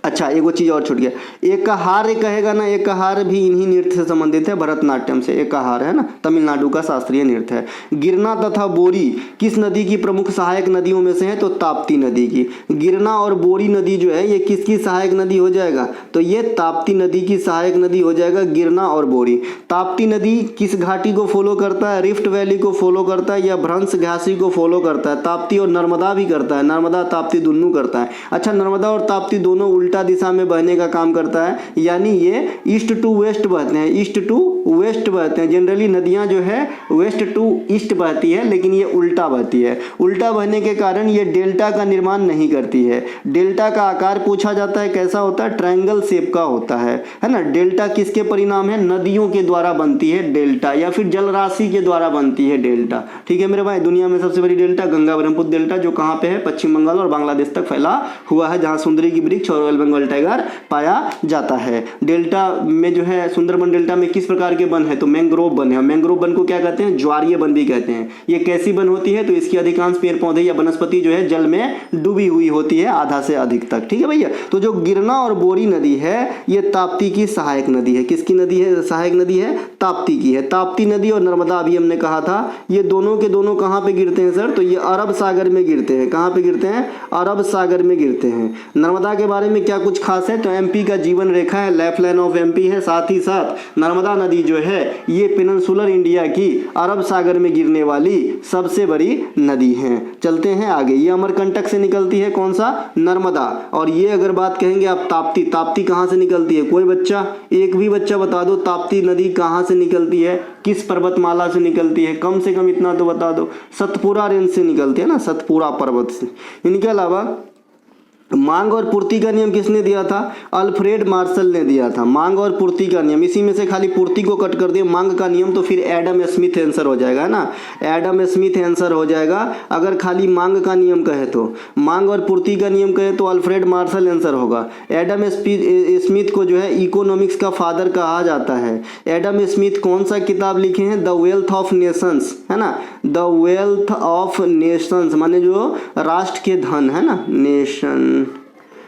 अच्छा, एक वो चीज़ और छूट गया, एकहार कहेगा ना, एकहार भी इन्हीं नृत्य से संबंधित है, भरतनाट्यम से। एकहार है ना, तमिलनाडु का शास्त्रीय नृत्य है। गिरना तथा बोरी किस नदी की प्रमुख सहायक नदियों में से है? तो ताप्ती नदी की। गिरना और बोरी नदी जो है ये किसकी सहायक नदी हो जाएगा? तो ये ताप्ती नदी की सहायक नदी हो जाएगा, गिरना और बोरी। ताप्ती नदी किस घाटी को फॉलो करता है? रिफ्ट वैली को फॉलो करता है या भ्रंश घाटी को फॉलो करता है? ताप्ती और नर्मदा भी करता है, नर्मदा ताप्ती दोनों करता है। अच्छा, नर्मदा और ताप्ती दोनों उल्टा दिशा में बहने का काम करता है, यानी ये ईस्ट टू वेस्ट बहते हैं, ईस्ट टू वेस्ट बहते हैं। जनरली नदियां जो है वेस्ट टू ईस्ट बहती है, लेकिन ये उल्टा बहती है। उल्टा बहने के कारण ये डेल्टा का निर्माण नहीं करती है। डेल्टा का आकार पूछा जाता है, कैसा होता है? ट्रायंगल शेप का होता है ना। डेल्टा किसके परिणाम है? नदियों के द्वारा बनती है डेल्टा, या फिर जल राशि के द्वारा बनती है डेल्टा। ठीक है मेरे भाई। दुनिया में सबसे बड़ी डेल्टा गंगा ब्रह्मपुत्र डेल्टा, जो कहाँ पे है? पश्चिम बंगाल और बांग्लादेश तक फैला हुआ है, जहाँ सुंदरी की वृक्ष और बंगाल टाइगर पाया जाता है। डेल्टा में जो है सुंदरबन डेल्टा में किस प्रकार के वन है, तो मैंग्रोव वन है। मैंग्रोव वन को क्या कहते हैं, ज्वारीय वन भी कहते हैं। ये कैसी वन होती है, तो इसकी अधिकांश पेड़ पौधे या वनस्पति जो है जल में डूबी हुई होती है आधा से अधिक तक। ठीक है भैया। तो जो गिरना और बोरी नदी है ये ताप्ती की सहायक नदी है। किसकी नदी है, सहायक नदी है, ताप्ती की है। ताप्ती नदी और नर्मदा अभी हमने कहा था ये दोनों के दोनों कहाँ पे गिरते हैं सर, तो ये अरब सागर में गिरते हैं। कहाँ पे गिरते हैं, अरब सागर में गिरते हैं। नर्मदा के बारे में क्या कुछ खास है, तो एमपी का जीवन रेखा है, लाइफ लाइन ऑफ एमपी है। साथ ही साथ नर्मदा नदी जो है ये पेनिनसुलर इंडिया की अरब सागर में गिरने वाली सबसे बड़ी नदी है। चलते हैं आगे। ये अमरकंटक से निकलती है, कौन सा, नर्मदा। और ये अगर बात कहेंगे आप ताप्ती, ताप्ती कहाँ से निकलती है, कोई बच्चा, एक भी बच्चा बता दो ताप्ती नदी कहाँ से निकलती है, किस पर्वतमाला से निकलती है, कम से कम इतना तो बता दो। सतपुरा रेंज से निकलती है ना, सतपुरा पर्वत से। इनके अलावा मांग और पूर्ति का नियम किसने दिया था, अल्फ्रेड मार्शल ने दिया था। मांग और पूर्ति का नियम, इसी में से खाली पूर्ति को कट कर दिए, मांग का नियम तो फिर एडम स्मिथ आंसर हो जाएगा ना, एडम स्मिथ आंसर हो जाएगा। अगर खाली मांग का नियम कहे तो, मांग और पूर्ति का नियम कहे तो अल्फ्रेड मार्शल आंसर होगा। एडम स्मिथ को जो है इकोनॉमिक्स का फादर कहा जाता है। एडम स्मिथ कौन सा किताब लिखे हैं, द वेल्थ ऑफ नेशंस, है ना, द वेल्थ ऑफ नेशंस माने जो राष्ट्र के धन, है ना,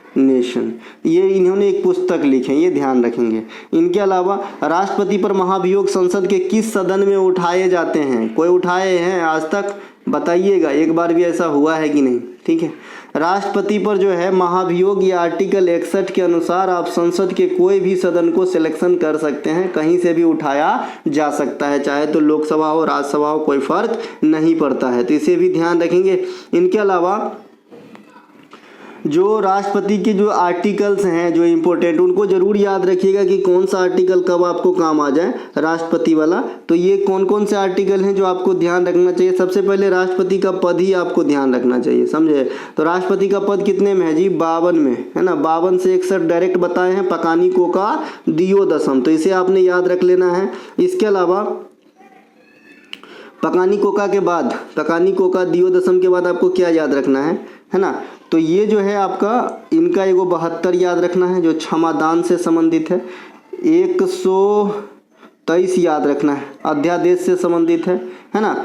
नेशन, ये इन्होंने एक पुस्तक लिखे, ये ध्यान रखेंगे। इनके अलावा राष्ट्रपति पर महाभियोग संसद के किस सदन में उठाए जाते हैं, कोई उठाए हैं आज तक, बताइएगा एक बार भी ऐसा हुआ है कि नहीं। ठीक है। राष्ट्रपति पर जो है महाभियोग या आर्टिकल 61 के अनुसार आप संसद के कोई भी सदन को सिलेक्शन कर सकते हैं, कहीं से भी उठाया जा सकता है, चाहे तो लोकसभा हो राज्यसभा हो, कोई फर्क नहीं पड़ता है। तो इसे भी ध्यान रखेंगे। इनके अलावा जो राष्ट्रपति के जो आर्टिकल्स हैं जो इम्पोर्टेंट, उनको जरूर याद रखिएगा कि कौन सा आर्टिकल कब आपको काम आ जाए, राष्ट्रपति वाला। तो ये कौन कौन से आर्टिकल हैं जो आपको ध्यान रखना चाहिए। सबसे पहले राष्ट्रपति का पद ही आपको ध्यान रखना चाहिए, समझे। तो राष्ट्रपति का पद कितने में है जी, 52 में, है ना। 52 से 61 डायरेक्ट बताए हैं, पकानिको का दियोदशम, तो इसे आपने याद रख लेना है। इसके अलावा पकानिकोका के बाद, पकानिकोका दियोदशम के बाद आपको क्या याद रखना है ना, तो ये जो है आपका इनका एगो 72 याद रखना है जो क्षमादान से संबंधित है। 123 याद रखना है, अध्यादेश से संबंधित है ना।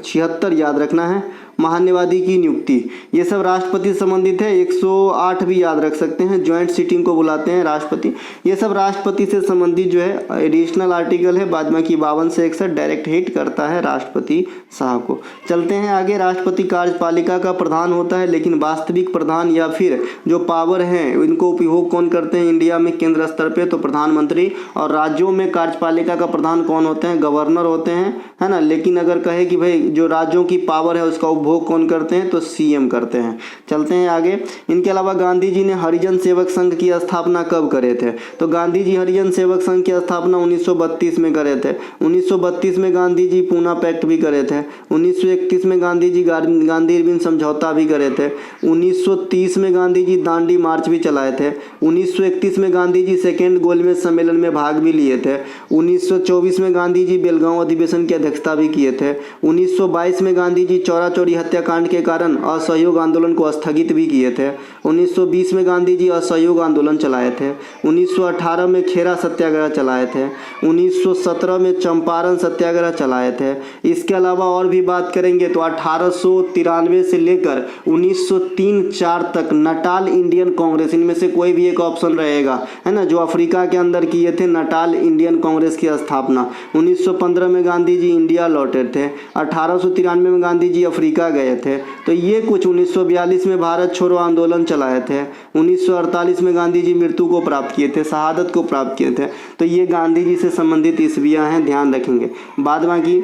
76 याद रखना है, महान्यवादी की नियुक्ति, ये सब राष्ट्रपति से संबंधित है। 108 भी याद रख सकते हैं, ज्वाइंट सीटिंग को बुलाते हैं राष्ट्रपति। ये सब राष्ट्रपति से संबंधित जो है एडिशनल आर्टिकल है। बाद में कि 52 से 61 डायरेक्ट हिट करता है राष्ट्रपति साहब को। चलते हैं आगे। राष्ट्रपति कार्यपालिका का प्रधान होता है, लेकिन वास्तविक प्रधान या फिर जो पावर है इनको उपयोग कौन करते हैं इंडिया में केंद्र स्तर पे, तो प्रधानमंत्री। और राज्यों में कार्यपालिका का प्रधान कौन होते हैं, गवर्नर होते हैं, है ना। लेकिन अगर कहे कि भाई जो राज्यों की पावर है उसका उपभोग कौन करते हैं, तो सीएम करते हैं। चलते हैं आगे। इनके अलावा गांधी जी ने हरिजन सेवक संघ की स्थापना कब करे थे, तो गांधी जी हरिजन सेवक संघ की स्थापना 1932 में करे थे। 1932 में गांधी जी पूना पैक्ट भी करे थे। 1931 में गांधी जी गांधी इरविन समझौता भी करे थे। 1930 में गांधी जी दांडी मार्च भी चलाए थे। 1931 में गांधी जी सेकेंड गोलमेज सम्मेलन में भाग भी लिए थे। 1924 में गांधी जी बेलगांव अधिवेशन की अध्यक्षता भी किए थे। 1922 में गांधी जी चौरा चौरी हत्याकांड के कारण असहयोग आंदोलन को स्थगित भी किए थे। 1920 में गांधी जी असहयोग आंदोलन चलाए थे। 1918 में खेरा सत्याग्रह चलाए थे। 1917 में चंपारण सत्याग्रह चलाए थे। इसके अलावा और भी बात करेंगे तो 1893 से लेकर 1903-4 तक नटाल इंडियन कांग्रेस, इनमें से कोई भी एक ऑप्शन रहेगा, है ना, जो अफ्रीका के अंदर किए थे नटाल इंडियन कांग्रेस की स्थापना। 1915 में गांधी जी इंडिया लौटे थे। 1893 में गांधी जी अफ्रीका गए थे। तो ये कुछ 1942 में भारत छोड़ो आंदोलन चलाए थे। 1948 में गांधी जी मृत्यु को प्राप्त किए थे, शहादत को प्राप्त किए थे। तो ये गांधी जी से संबंधित ईस्वियाँ हैं, ध्यान रखेंगे। बाद बाकी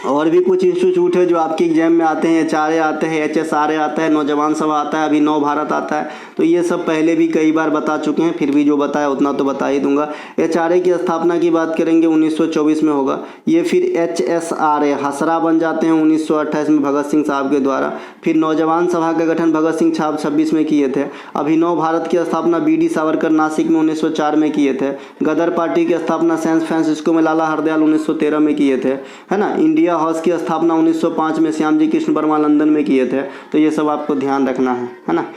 और भी कुछ इंस्टीट्यूट है जो आपके एग्जाम में आते हैं, HRA आते हैं, HSRA आता है, नौजवान सभा आता है, अभी नव भारत आता है। तो ये सब पहले भी कई बार बता चुके हैं, फिर भी जो बताया उतना तो बता ही दूंगा। HRA की स्थापना की बात करेंगे 1924 में होगा। ये फिर HSRA हसरा बन जाते हैं 1928 में भगत सिंह साहब के द्वारा। फिर नौजवान सभा का गठन भगत सिंह साहब 26 में किए थे। अभिनव भारत की स्थापना BD सावरकर नासिक में 1904 में किए थे। गदर पार्टी की स्थापना सैन फ्रांसिस्को में लाला हरदयाल 1913 में किए थे, है ना। इंडियन इंडिया हाउस की स्थापना 1905 में श्याम जी कृष्ण वर्मा लंदन में किए थे। तो ये सब आपको ध्यान रखना है ना।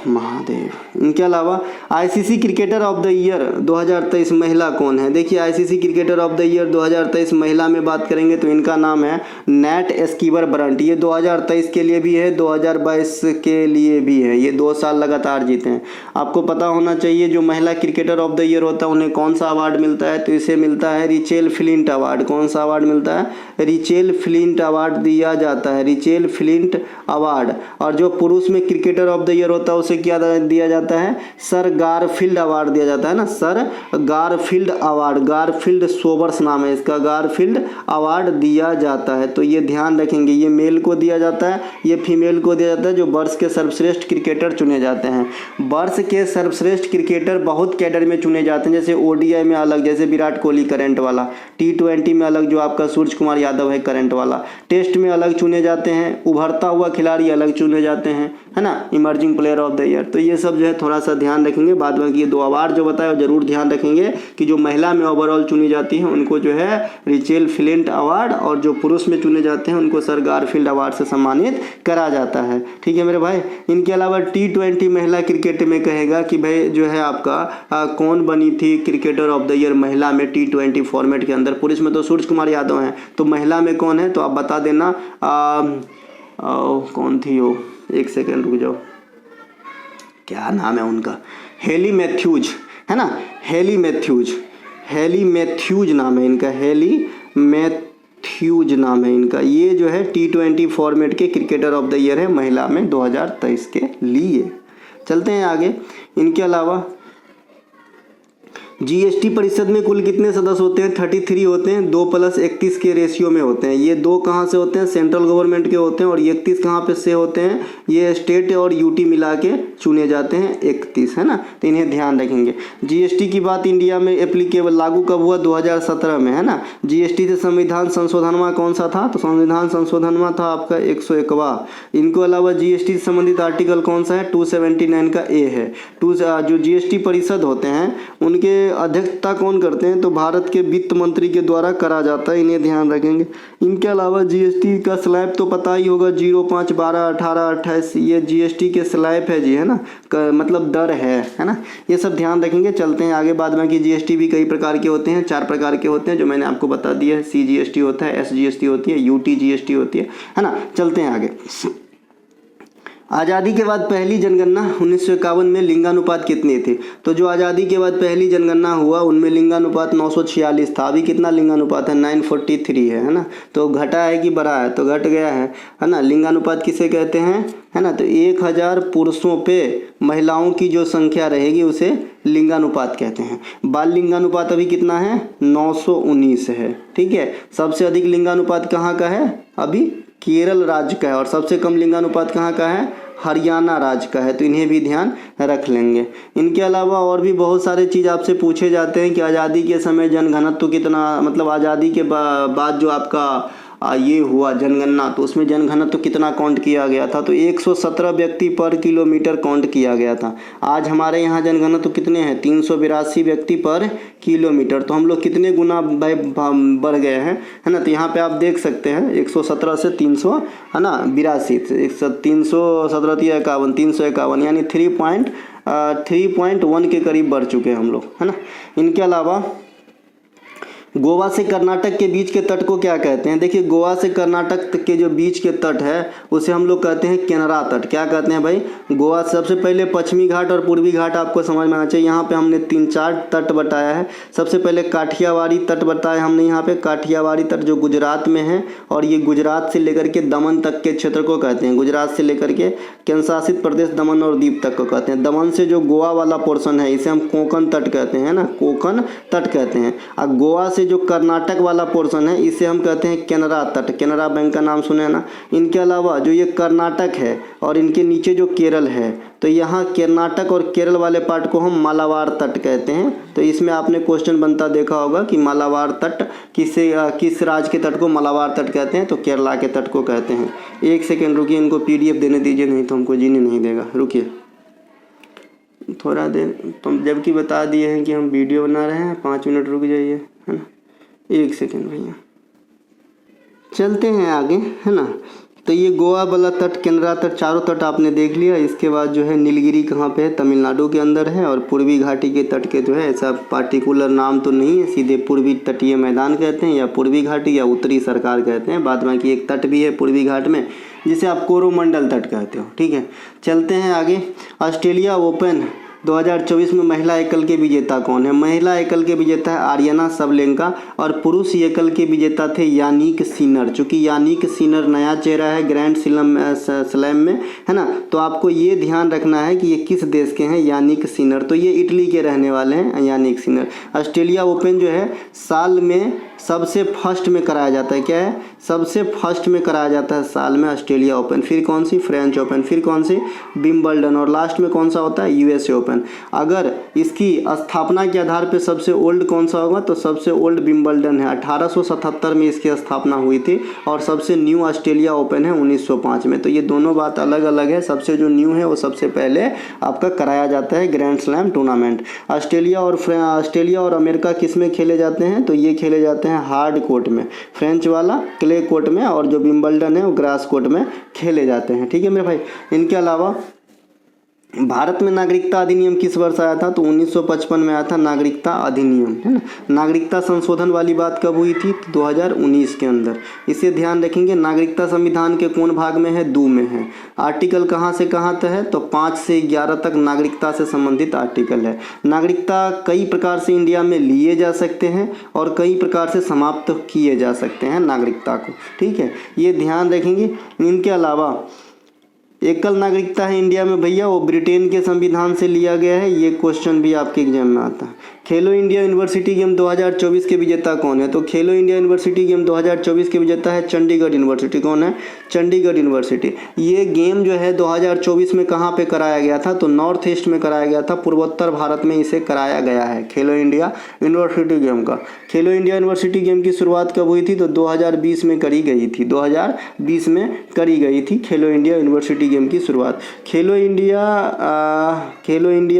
महादेव। इनके अलावा ICC cricketer of the year 2023 महिला कौन है? देखिए ICC cricketer of the year 2023 महिला में बात करेंगे तो इनका नाम है नेट स्कीवर ब्रंट। ये 2023 के लिए भी है, 2022 के लिए भी है। ये 2 साल लगातार जीते हैं। आपको पता होना चाहिए जो महिला क्रिकेटर ऑफ द ईयर होता है उन्हें कौन सा अवार्ड मिलता है? तो इसे मिलता है रिचेल फ्लिंट अवार्ड। कौन सा अवार्ड मिलता है? रिचेल फ्लिंट अवार्ड दिया जाता है, रिचेल फ्लिंट अवार्ड। और जो पुरुष में क्रिकेटर ऑफ द ईयर होता है उसे क्या दिया जाता है? सर गारफील्ड अवार्ड दिया जाता है ना, sir Garfield award. Garfield Sobers नाम है इसका, गारफील्ड अवार्ड दिया जाता है। तो ये ध्यान रखेंगे, ये मेल को दिया जाता है, ये फीमेल को दिया जाता है जो वर्ष के सर्वश्रेष्ठ क्रिकेटर चुने जाते हैं। वर्ष के सर्वश्रेष्ठ क्रिकेटर बहुत कैडर में चुने जाते हैं, जैसे ओडीआई में अलग, जैसे विराट कोहली करंट वाला, टी20 में अलग जो आपका सूर्य कुमार यादव है करंट वाला, टेस्ट में अलग चुने जाते हैं, उभरता हुआ खिलाड़ी अलग चुने जाते हैं, है ना, emerging player of the year. तो ये सब जो है थोड़ा सा ध्यान रखेंगे। बाद में ये 2 अवार्ड जो बताया जरूर ध्यान रखेंगे कि जो महिला में ओवरऑल चुनी जाती हैं उनको जो है रिचेल फ्लिंट अवार्ड, और जो पुरुष में चुने जाते हैं उनको सर गारफील्ड अवार्ड से सम्मानित करा जाता है। ठीक है मेरे भाई। इनके अलावा टी20 महिला क्रिकेट में कहेगा कि भाई जो है आपका कौन बनी थी क्रिकेटर ऑफ द ईयर महिला में टी20 फॉर्मेट के अंदर? पुरुष में तो सूर्य कुमार यादव हैं, तो महिला में कौन है तो आप बता देना। कौन थी वो? एक सेकेंड रुक जाओ, क्या नाम है उनका? हेली मैथ्यूज, है ना, हेली मैथ्यूज, हेली मैथ्यूज नाम है इनका, हेली मैथ्यूज नाम है इनका। ये जो है टी20 फॉर्मेट के क्रिकेटर ऑफ द ईयर है महिला में 2023 के लिए। चलते हैं आगे। इनके अलावा जीएसटी परिषद में कुल कितने सदस्य होते हैं? 33 होते हैं, 2+31 के रेशियो में होते हैं। ये 2 कहाँ से होते हैं? सेंट्रल गवर्नमेंट के होते हैं। और 31 कहाँ पे से होते हैं? ये स्टेट और यूटी मिला के चुने जाते हैं 31, है ना। तो इन्हें ध्यान रखेंगे। जीएसटी की बात इंडिया में एप्लीकेबल लागू कब हुआ? 2017 में, है ना। जीएसटी से संविधान संशोधनवा कौन सा था? तो संविधान संशोधनवा था आपका 101वां। इनको अलावा जीएसटी से संबंधित आर्टिकल कौन सा है? 279 का ए है। जो जीएसटी परिषद होते हैं उनके अध्यक्षता कौन करते हैं? तो भारत के वित्त मंत्री के द्वारा करा जाता है। इन्हें ध्यान रखेंगे। इनके अलावा जीएसटी का स्लैब तो पता ही होगा, 0, 5, 12, 18, 28, ये जीएसटी के स्लैब है जी, है ना, मतलब दर है ना। ये सब ध्यान रखेंगे। चलते हैं आगे। बाद में कि जीएसटी भी कई प्रकार के होते हैं, 4 प्रकार के होते हैं जो मैंने आपको बता दिया है। सीजीएसटी होता है, एसजीएसटी होती है, यूटी जीएसटी होती है ना। चलते हैं आगे। आज़ादी के बाद पहली जनगणना 1951 में लिंगानुपात कितनी थी? तो जो आज़ादी के बाद पहली जनगणना हुआ उनमें लिंगानुपात 946 था। अभी कितना लिंगानुपात है? 943 है ना। तो घटा है कि बढ़ा है? तो घट गया है ना। लिंगानुपात किसे कहते हैं, है ना। तो 1000 पुरुषों पे महिलाओं की जो संख्या रहेगी उसे लिंगानुपात कहते हैं। बाल लिंगानुपात अभी कितना है? 919 है। ठीक है। सबसे अधिक लिंगानुपात कहाँ का है? अभी केरल राज्य का है। और सबसे कम लिंगानुपात कहाँ का है? हरियाणा राज्य का है। तो इन्हें भी ध्यान रख लेंगे। इनके अलावा और भी बहुत सारे चीज़ आपसे पूछे जाते हैं कि आज़ादी के समय जनघनत्व कितना, मतलब आज़ादी के बाद जो आपका ये हुआ जनगणना तो उसमें जनघनत्व कितना काउंट किया गया था? तो 117 व्यक्ति पर किलोमीटर काउंट किया गया था। आज हमारे यहाँ जनघनत्व कितने हैं? 382 व्यक्ति पर किलोमीटर। तो हम लोग कितने गुना बढ़ गए हैं, है ना। तो यहाँ पे आप देख सकते हैं 117 से 300, है ना, 82, 317 51, 351 यानी 3.1 के करीब बढ़ चुके हैं हम लोग, है ना। इनके अलावा गोवा से कर्नाटक के बीच के तट को क्या कहते हैं? देखिए गोवा से कर्नाटक के जो बीच के तट है उसे हम लोग कहते हैं केनरा तट। क्या कहते हैं भाई? गोवा सबसे पहले पश्चिमी घाट और पूर्वी घाट आपको समझ में आना चाहिए। यहाँ पे हमने 3-4 तट बताया है। सबसे पहले काठियावाड़ी तट बताया हमने यहाँ पे, काठियावाड़ी तट जो गुजरात में है। और ये गुजरात से लेकर के दमन तक के क्षेत्र को कहते हैं। गुजरात से लेकर के केंद्र शासित प्रदेश दमन और दीव तक को कहते हैं। दमन से जो गोवा वाला पोर्शन है इसे हम कोंकण तट कहते हैं ना, कोंकण तट कहते हैं। और गोवा से जो कर्नाटक वाला पोर्शन है इसे हम कहते हैं केनरा तट। केनरा बैंक का नाम सुने ना। इनके अलावा जो ये कर्नाटक है और इनके नीचे जो केरल है तो यहाँ कर्नाटक और केरल वाले पार्ट को हम मालाबार तट कहते हैं। तो इसमें आपने क्वेश्चन बनता देखा होगा कि मालाबार तट किस राज्य के तट को मालाबार तट कहते हैं? तो केरला के तट को कहते हैं। एक सेकेंड रुकिए, इनको PDF देने दीजिए, नहीं तो हमको जीने नहीं देगा। रुकिए थोड़ा देर, तो जबकि बता दिए हैं कि हम वीडियो बना रहे हैं। 5 मिनट रुक जाइए, है ना। एक सेकेंड भैया। चलते हैं आगे, है ना। तो ये गोवा वाला तट, केनरा तट, चारों तट आपने देख लिया। इसके बाद जो है नीलगिरी कहाँ पे है, तमिलनाडु के अंदर है। और पूर्वी घाटी के तट के जो है ऐसा पार्टिकुलर नाम तो नहीं है, सीधे पूर्वी तटीय मैदान कहते हैं या पूर्वी घाटी या उत्तरी सरकार कहते हैं। बाद बाकी एक तट भी है पूर्वी घाट में जिसे आप कोरोमंडल तट कहते हो, ठीक है। चलते हैं आगे। ऑस्ट्रेलिया ओपन 2024 में महिला एकल के विजेता कौन है? महिला एकल के विजेता है आर्यना सबलेंका और पुरुष एकल के विजेता थे यानिक सिनर। चूंकि यानिक सिनर नया चेहरा है ग्रैंड स्लैम में, है ना, तो आपको ये ध्यान रखना है कि ये किस देश के हैं यानिक सिनर। तो ये इटली के रहने वाले हैं यानिक सिनर। ऑस्ट्रेलिया ओपन जो है साल में सबसे फर्स्ट में कराया जाता है। क्या है? सबसे फर्स्ट में कराया जाता है साल में ऑस्ट्रेलिया ओपन। फिर कौन सी? French open. फिर कौन सी? विंबलडन। और लास्ट में कौन सा होता है? USA open. अगर इसकी स्थापना के आधार पे सबसे ओल्ड कौन सा होगा तो सबसे ओल्ड विंबलडन है। 1877 में इसकी स्थापना हुई थी। और सबसे न्यू ऑस्ट्रेलिया ओपन है 1905 में। तो ये दोनों बात अलग अलग है। सबसे जो न्यू है वो सबसे पहले आपका कराया जाता है ग्रैंड स्लैम टूर्नामेंट। ऑस्ट्रेलिया और अमेरिका किस में खेले जाते हैं? तो ये खेले जाते हैं हार्ड कोर्ट में, फ्रेंच वाला क्ले कोर्ट में, और जो विंबलडन है वो ग्रास कोर्ट में खेले जाते हैं, ठीक है मेरे भाई। इनके अलावा भारत में नागरिकता अधिनियम किस वर्ष आया था? तो 1955 में आया था नागरिकता अधिनियम, है ना। नागरिकता संशोधन वाली बात कब हुई थी? 2019 के अंदर। इसे ध्यान रखेंगे। नागरिकता संविधान के कौन भाग में है? 2 में है। आर्टिकल कहाँ से कहाँ तक है? तो 5 से 11 तक नागरिकता से संबंधित आर्टिकल है। नागरिकता कई प्रकार से इंडिया में लिए जा सकते हैं और कई प्रकार से समाप्त किए जा सकते हैं नागरिकता को, ठीक है, ये ध्यान रखेंगे। इनके अलावा एकल नागरिकता है इंडिया में भैया, वो ब्रिटेन के संविधान से लिया गया है। ये क्वेश्चन भी आपके एग्जाम में आता है। खेलो इंडिया यूनिवर्सिटी गेम 2024 के विजेता कौन है? तो खेलो इंडिया यूनिवर्सिटी गेम 2024 के विजेता है चंडीगढ़ यूनिवर्सिटी। कौन है? चंडीगढ़ यूनिवर्सिटी। ये गेम जो है 2024 में कहाँ पे कराया गया था? तो नॉर्थ ईस्ट में कराया गया था, पूर्वोत्तर भारत में इसे कराया गया है खेलो इंडिया यूनिवर्सिटी गेम का। खेलो इंडिया यूनिवर्सिटी गेम की शुरुआत कब हुई थी? तो 2020 में करी गई थी। 2020 में करी गई थी खेलो इंडिया यूनिवर्सिटी गेम की शुरुआत। खेलो इंडिया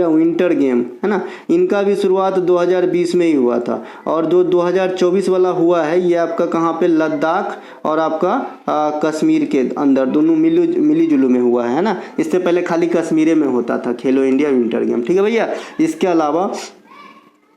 विंटर गेम, है ना, इनका भी शुरुआत 2020 में ही हुआ था। और जो 2024 वाला हुआ है ये आपका कहाँ पे? लद्दाख और आपका कश्मीर के अंदर, दोनों मिली जुलू में हुआ है ना। इससे पहले खाली कश्मीर में होता था खेलो इंडिया विंटर गेम, ठीक है भैया। इसके अलावा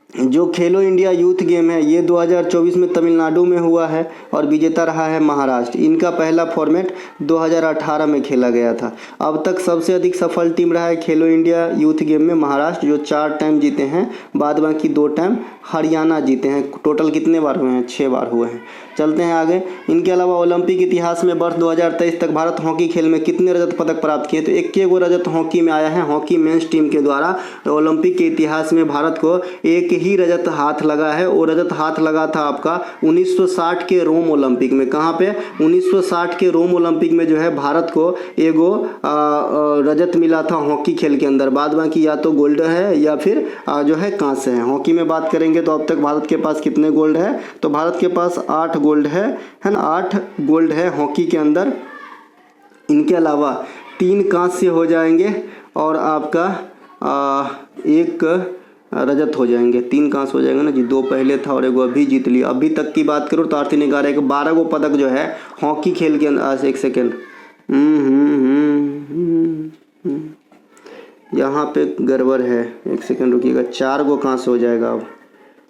जो खेलो इंडिया यूथ गेम है ये 2024 में तमिलनाडु में हुआ है और विजेता रहा है महाराष्ट्र। इनका पहला फॉर्मेट 2018 में खेला गया था। अब तक सबसे अधिक सफल टीम रहा है खेलो इंडिया यूथ गेम में महाराष्ट्र, जो 4 टाइम जीते हैं, बाद बाकी 2 टाइम हरियाणा जीते हैं। टोटल कितने बार हुए हैं? 6 बार हुए हैं। चलते हैं आगे। इनके अलावा ओलंपिक इतिहास में वर्ष 2023 तक भारत हॉकी खेल में कितने रजत पदक प्राप्त किए? तो 21 रजत हॉकी में आया है। हॉकी मेंस टीम के द्वारा ओलंपिक के इतिहास में भारत को एक ही रजत हाथ लगा है। वो रजत हाथ लगा था आपका 1960 के रोम ओलंपिक में। कहाँ पे? 1960 के रोम ओलंपिक में जो है भारत को एगो रजत मिला था हॉकी खेल के अंदर। बाद बाकी या तो गोल्ड है या फिर जो है कांस्य है। हॉकी में बात करेंगे तो अब तक भारत के पास कितने गोल्ड है? तो भारत के पास 8 गोल्ड है ना, 8 गोल्ड है हॉकी के अंदर। इनके अलावा 3 कांस्य हो जाएंगे और आपका 1 रजत हो जाएंगे। 3 कांस्य हो जाएंगे ना जी, 2 पहले था और 1 अभी जीत लिया। अभी तक की बात करूँ तो आर्थिक निगाह के 12 गो पदक जो है हॉकी खेल के अंदर। 1 सेकेंड, यहाँ पे गड़बड़ है, 1 सेकेंड रुकिएगा। 4 गो कांस्य हो जाएगा।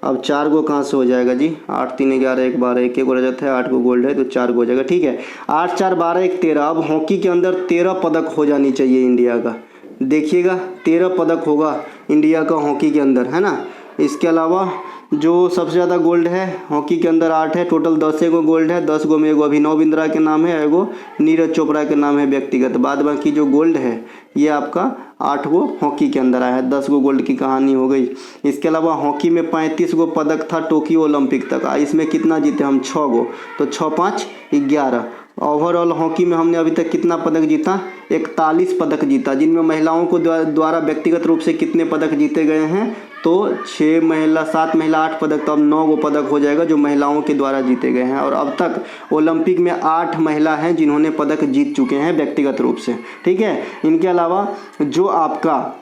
अब 4 गो कांस्य हो जाएगा जी। 8 3 11 1 12, 1 1 रजत है, 8 गो गोल्ड है, तो 4 गो हो जाएगा, ठीक है। 8 4 12 1 13। अब हॉकी के अंदर 13 पदक हो जानी चाहिए इंडिया का। देखिएगा 13 पदक होगा इंडिया का हॉकी के अंदर, है ना। इसके अलावा जो सबसे ज़्यादा गोल्ड है हॉकी के अंदर 8 है। टोटल 10 गो गोल्ड है। 10 गो में 1 अभिनव बिंद्रा के नाम है, 1 नीरज चोपड़ा के नाम है व्यक्तिगत। बाद बाकी जो गोल्ड है ये आपका 8 गो हॉकी के अंदर आया है। 10 गो गोल्ड की कहानी हो गई। इसके अलावा हॉकी में 35 गो पदक था टोक्यो ओलंपिक तक। इसमें कितना जीते हम? 6 गो, तो 6 5 11। ओवरऑल हॉकी में हमने अभी तक कितना पदक जीता? 41 पदक जीता, जिनमें महिलाओं को द्वारा व्यक्तिगत रूप से कितने पदक जीते गए हैं? तो 6 महिला 7 महिला 8 पदक, तो अब 9 गो पदक हो जाएगा जो महिलाओं के द्वारा जीते गए हैं। और अब तक ओलंपिक में 8 महिला हैं जिन्होंने पदक जीत चुके हैं व्यक्तिगत रूप से, ठीक है। इनके अलावा जो आपका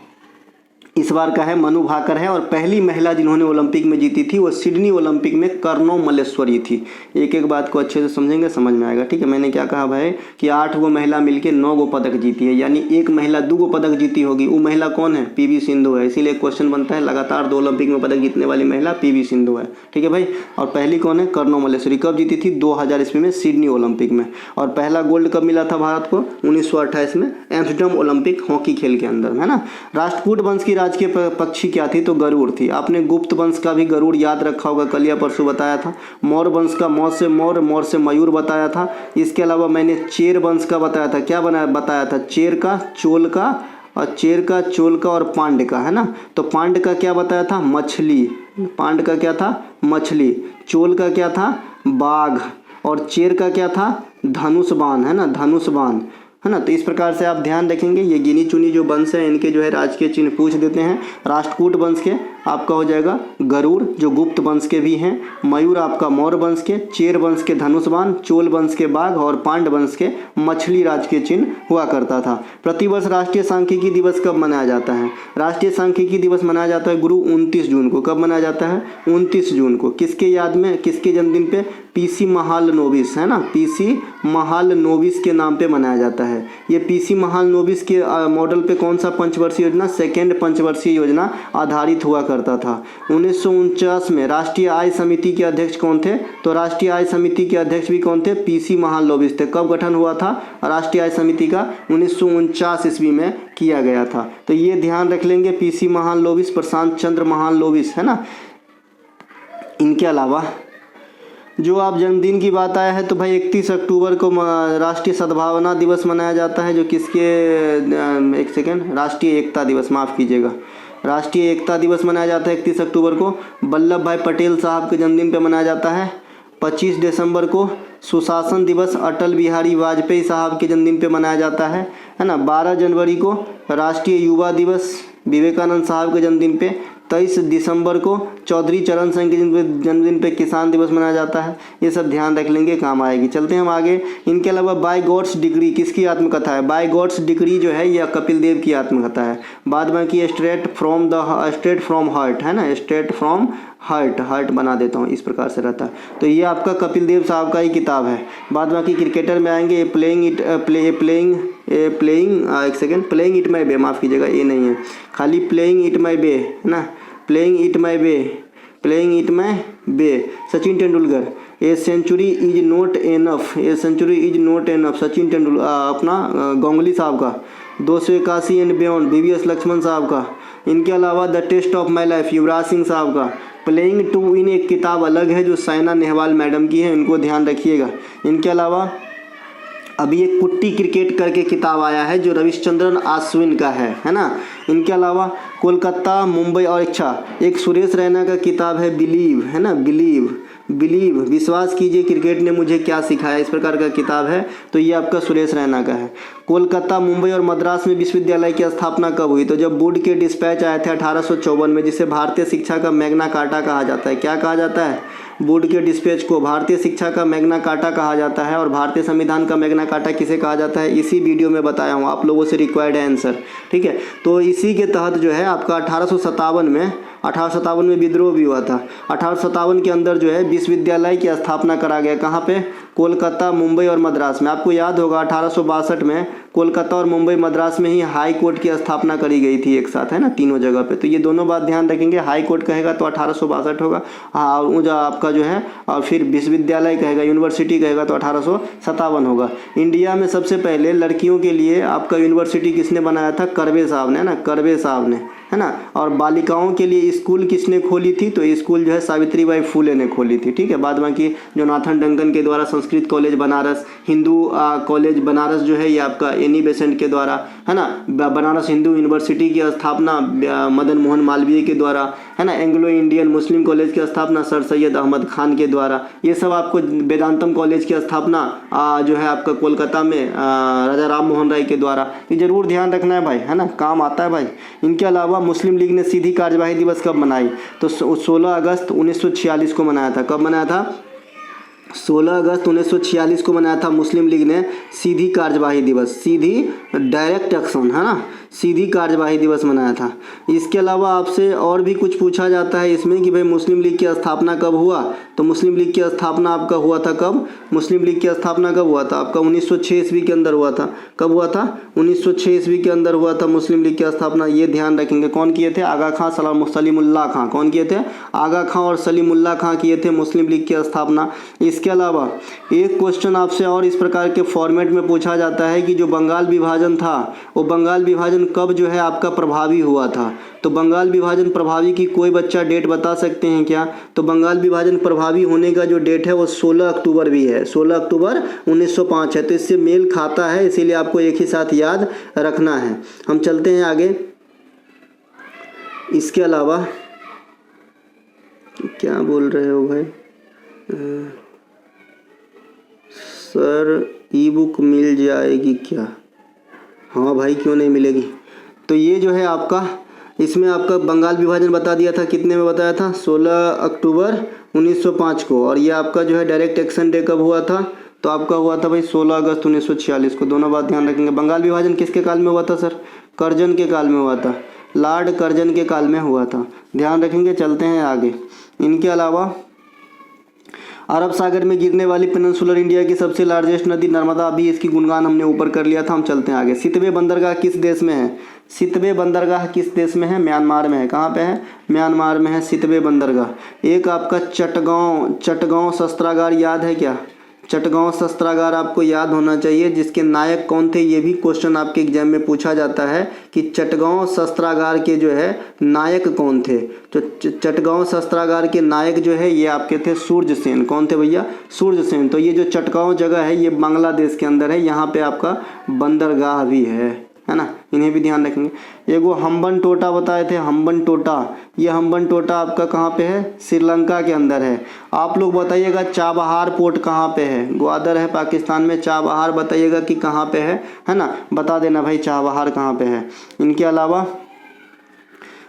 इस बार का है मनु भाकर है, और पहली महिला जिन्होंने ओलंपिक में जीती थी वो सिडनी ओलंपिक में कर्णो मल्लेश्वरी थी। एक एक बात को अच्छे से समझेंगे, समझ में आएगा। ठीक है, मैंने क्या कहा भाई कि 8 गो महिला मिलके 9 गो पदक जीती है, यानी एक महिला 2 गो पदक जीती होगी। वो महिला कौन है? पीवी सिंधु है। इसीलिए क्वेश्चन बनता है लगातार 2 ओलंपिक में पदक जीतने वाली महिला पीवी सिंधु है। ठीक है भाई। और पहली कौन है? कर्णो मल्लेश्वरी। कब जीती थी? 2000 ईस्वी में सिडनी ओलंपिक में। और पहला गोल्ड कब मिला था भारत को? 1928 में एम्स्टर्डम ओलंपिक हॉकी खेल के अंदर, है ना। राष्ट्रकूट वंश की राजकीय पक्षी क्या थी? तो गरुड़ थी। आपने गुप्त वंश का भी गरुड़ याद रखा होगा, कल या परसों बताया था। मौर्य वंश का मौर्य से मोर, मोर से मयूर बताया था। इसके अलावा मैंने चेर वंश का बताया था। क्या बताया था? चेर का, चोल का, और चेर का, चोल का और पांड का, है ना। तो पांड का क्या बताया था? मछली। पांड का क्या था? मछली। चोल का क्या था? बाघ। और चेर का क्या था? धनुष बाण, है ना, धनुष बाण, है ना। तो इस प्रकार से आप ध्यान रखेंगे। ये गिनी चुनी जो वंश है इनके जो है राजकीय चिन्ह पूछ देते हैं। राष्ट्रकूट वंश के आपका हो जाएगा गरुड़, जो गुप्त वंश के भी हैं। मयूर आपका मौर्य वंश के, चेर वंश के धनुष्बाण, चोल वंश के बाघ, और पांड वंश के मछली राजकीय चिन्ह हुआ करता था। प्रतिवर्ष राष्ट्रीय सांख्यिकी दिवस कब मनाया जाता है? राष्ट्रीय सांख्यिकी दिवस मनाया जाता है गुरु 29 जून को। कब मनाया जाता है? 29 जून को। किसके याद में, किसके जन्मदिन पे? पीसी महालनोबिस, है ना, पीसी महालनोबिस के नाम पे मनाया जाता है। ये पीसी महालनोबिस के मॉडल पे कौन सा पंचवर्षीय योजना? सेकेंड पंचवर्षीय योजना आधारित हुआ करता था। 1949 में राष्ट्रीय आय समिति के अध्यक्ष कौन थे? तो राष्ट्रीय आय समिति के अध्यक्ष भी कौन थे? पीसी महालनोबिस थे। कब गठन हुआ था राष्ट्रीय आय समिति का? 1949 ईस्वी में किया गया था। तो ये ध्यान रख लेंगे, पीसी महालनोबिस, प्रशांत चंद्र महालनोबिस, है ना। इनके अलावा जो आप जन्मदिन की बात आया है तो भाई 31 अक्टूबर को राष्ट्रीय सद्भावना दिवस मनाया जाता है, जो किसके, एक सेकेंड, राष्ट्रीय एकता दिवस, माफ़ कीजिएगा, राष्ट्रीय एकता दिवस मनाया जाता है 31 अक्टूबर को। वल्लभ भाई पटेल साहब के जन्मदिन पे मनाया जाता है। 25 दिसंबर को सुशासन दिवस अटल बिहारी वाजपेयी साहब के जन्मदिन पे मनाया जाता है ना। 12 जनवरी को राष्ट्रीय युवा दिवस विवेकानंद साहब के जन्मदिन पे। 23 दिसंबर को चौधरी चरण सिंह के जन्मदिन पे किसान दिवस मनाया जाता है। ये सब ध्यान रख लेंगे, काम आएगी। चलते हैं हम आगे। इनके अलावा बाय गॉड्स डिग्री किसकी आत्मकथा है? बाय गॉड्स डिग्री जो है यह कपिल देव की आत्मकथा है। बाद बाकी स्ट्रेट फ्रॉम हार्ट, है ना, स्ट्रेट फ्रॉम हार्ट, हार्ट बना देता हूँ, इस प्रकार से रहता है। तो ये आपका कपिल देव साहब का ही किताब है। बाद बाकी क्रिकेटर में आएंगे, प्लेइंग इट माई बे, माफ़ कीजिएगा, ये नहीं है, खाली प्लेइंग इट माई बे, है ना, playing it my bay, Sachin Tendulkar. A century is not enough, Sachin Tendulkar, अपना गांगुली साहब का। 281 एंड बियॉन्ड VVS लक्ष्मण साहब का। इनके अलावा the test of my life Yuvraj Singh साहब का। प्लेइंग टू विन एक किताब अलग है जो साइना नेहवाल मैडम की है, इनको ध्यान रखिएगा। इनके अलावा अभी एक कुट्टी क्रिकेट करके किताब आया है जो रविचंद्रन अश्विन का है ना। इनके अलावा कोलकाता, मुंबई और एक सुरेश रैना का किताब है बिलीव, है ना, बिलीव, विश्वास कीजिए क्रिकेट ने मुझे क्या सिखाया, इस प्रकार का किताब है। तो ये आपका सुरेश रैना का है। कोलकाता, मुंबई और मद्रास में विश्वविद्यालय की स्थापना कब हुई? तो जब वुड के डिस्पैच आए थे 1854 में, जिसे भारतीय शिक्षा का मैग्ना कार्टा कहा जाता है। क्या कहा जाता है? वुड के डिस्पैच को भारतीय शिक्षा का मैग्ना कार्टा कहा जाता है। और भारतीय संविधान का मैग्ना कार्टा किसे कहा जाता है? इसी वीडियो में बताया हूँ, आप लोगों से रिक्वायर्ड है आंसर, ठीक है। तो इसी के तहत जो है आपका 1857 में विद्रोह भी हुआ था। 1857 के अंदर जो है विश्वविद्यालय की स्थापना करा गया। कहाँ पे? कोलकाता, मुंबई और मद्रास में। आपको याद होगा 1862 में कोलकाता और मुंबई मद्रास में ही हाई कोर्ट की स्थापना करी गई थी एक साथ, है ना, तीनों जगह पे। तो ये दोनों बात ध्यान रखेंगे। हाई कोर्ट कहेगा तो 1862 होगा, हाँ, और आपका जो है, और फिर विश्वविद्यालय कहेगा, यूनिवर्सिटी कहेगा तो 1857 होगा। इंडिया में सबसे पहले लड़कियों के लिए आपका यूनिवर्सिटी किसने बनाया था? कर्वे साहब ने, ना, कर्वे साहब ने, है ना। और बालिकाओं के लिए स्कूल किसने खोली थी? तो स्कूल जो है सावित्रीबाई फूले ने खोली थी, ठीक है। बाद बाकी जोनाथन डंकन के द्वारा संस्कृत कॉलेज बनारस, हिंदू कॉलेज बनारस जो है ये आपका एनी बेसेंट के द्वारा, है ना। बनारस हिंदू यूनिवर्सिटी की स्थापना मदन मोहन मालवीय के द्वारा, है ना। एंग्लो इंडियन मुस्लिम कॉलेज की स्थापना सर सैयद अहमद खान के द्वारा। ये सब आपको वेदांतम कॉलेज की स्थापना जो है आपका कोलकाता में राजा राम मोहन राय के द्वारा। ये जरूर ध्यान रखना है भाई, है ना, काम आता है भाई। इनके अलावा मुस्लिम लीग ने सीधी कार्यवाही दिवस कब मनाई? तो 16 अगस्त 1946 को मनाया था। कब मनाया था? 16 अगस्त 1946 को मनाया था मुस्लिम लीग ने सीधी कार्यवाही दिवस, सीधी डायरेक्ट एक्शन, है ना, सीधी कार्यवाही दिवस मनाया था। इसके अलावा आपसे और भी कुछ पूछा जाता है इसमें कि भाई मुस्लिम लीग की स्थापना कब हुआ, तो मुस्लिम लीग की स्थापना आपका हुआ था कब, मुस्लिम लीग की स्थापना कब हुआ था आपका 1906 ईस्वी के अंदर हुआ था। कब हुआ था? 1906 ईस्वी के अंदर हुआ था मुस्लिम लीग की स्थापना। ये ध्यान रखेंगे। कौन किए थे? आगा खां, सलीमुल्लाह खां। कौन किए थे? आगा खां और सलीमुल्लाह खां किए थे मुस्लिम लीग की स्थापना। इसके अलावा एक क्वेश्चन आपसे और इस प्रकार के फॉर्मेट में पूछा जाता है कि जो बंगाल विभाजन था वो बंगाल विभाजन कब जो है आपका प्रभावी हुआ था। तो बंगाल विभाजन प्रभावी की कोई बच्चा डेट बता सकते हैं क्या? तो बंगाल विभाजन प्रभावी होने का जो डेट है वो 16 अक्टूबर भी है, 16 अक्टूबर 1905 है। तो इससे मेल खाता है, इसीलिए आपको एक ही साथ याद रखना है। हम चलते हैं आगे। इसके अलावा क्या बोल रहे हो भाई? सर ई बुक मिल जाएगी क्या? हाँ भाई, क्यों नहीं मिलेगी। तो ये जो है आपका, इसमें आपका बंगाल विभाजन बता दिया था, कितने में बताया था? 16 अक्टूबर 1905 को। और ये आपका जो है डायरेक्ट एक्शन डे कब हुआ था? तो आपका हुआ था भाई 16 अगस्त 1946 को। दोनों बात ध्यान रखेंगे। बंगाल विभाजन किसके काल में हुआ था सर? कर्जन के काल में हुआ था, लॉर्ड कर्जन के काल में हुआ था। ध्यान रखेंगे। चलते हैं आगे। इनके अलावा अरब सागर में गिरने वाली पेनिनसुलर इंडिया की सबसे लार्जेस्ट नदी नर्मदा, अभी इसकी गुणगान हमने ऊपर कर लिया था। हम चलते हैं आगे। सितवे बंदरगाह किस देश में है? सितवे बंदरगाह किस देश में है? म्यांमार में है। कहाँ पे है? म्यांमार में है सितवे बंदरगाह। एक आपका चटगांव शस्त्रागार याद है क्या? चटगांव शस्त्रागार आपको याद होना चाहिए, जिसके नायक कौन थे ये भी क्वेश्चन आपके एग्जाम में पूछा जाता है कि चटगांव शस्त्रागार के जो है नायक कौन थे। तो चटगांव शस्त्रागार के नायक जो है ये आपके थे सूर्य सेन। कौन थे भैया? सूर्य सेन। तो ये जो चटगांव जगह है ये बांग्लादेश के अंदर है, यहाँ पे आपका बंदरगाह भी है ना, इन्हें भी ध्यान रखेंगे। एगो हम्बन टोटा बताए थे, हम्बन टोटा। ये हम्बन टोटा आपका कहाँ पे है? श्रीलंका के अंदर है। आप लोग बताइएगा चाबहार पोर्ट कहाँ पे है? ग्वादर है पाकिस्तान में। चाबहार बताइएगा कि कहाँ पे है ना, बता देना भाई चाबहार कहाँ पे है। इनके अलावा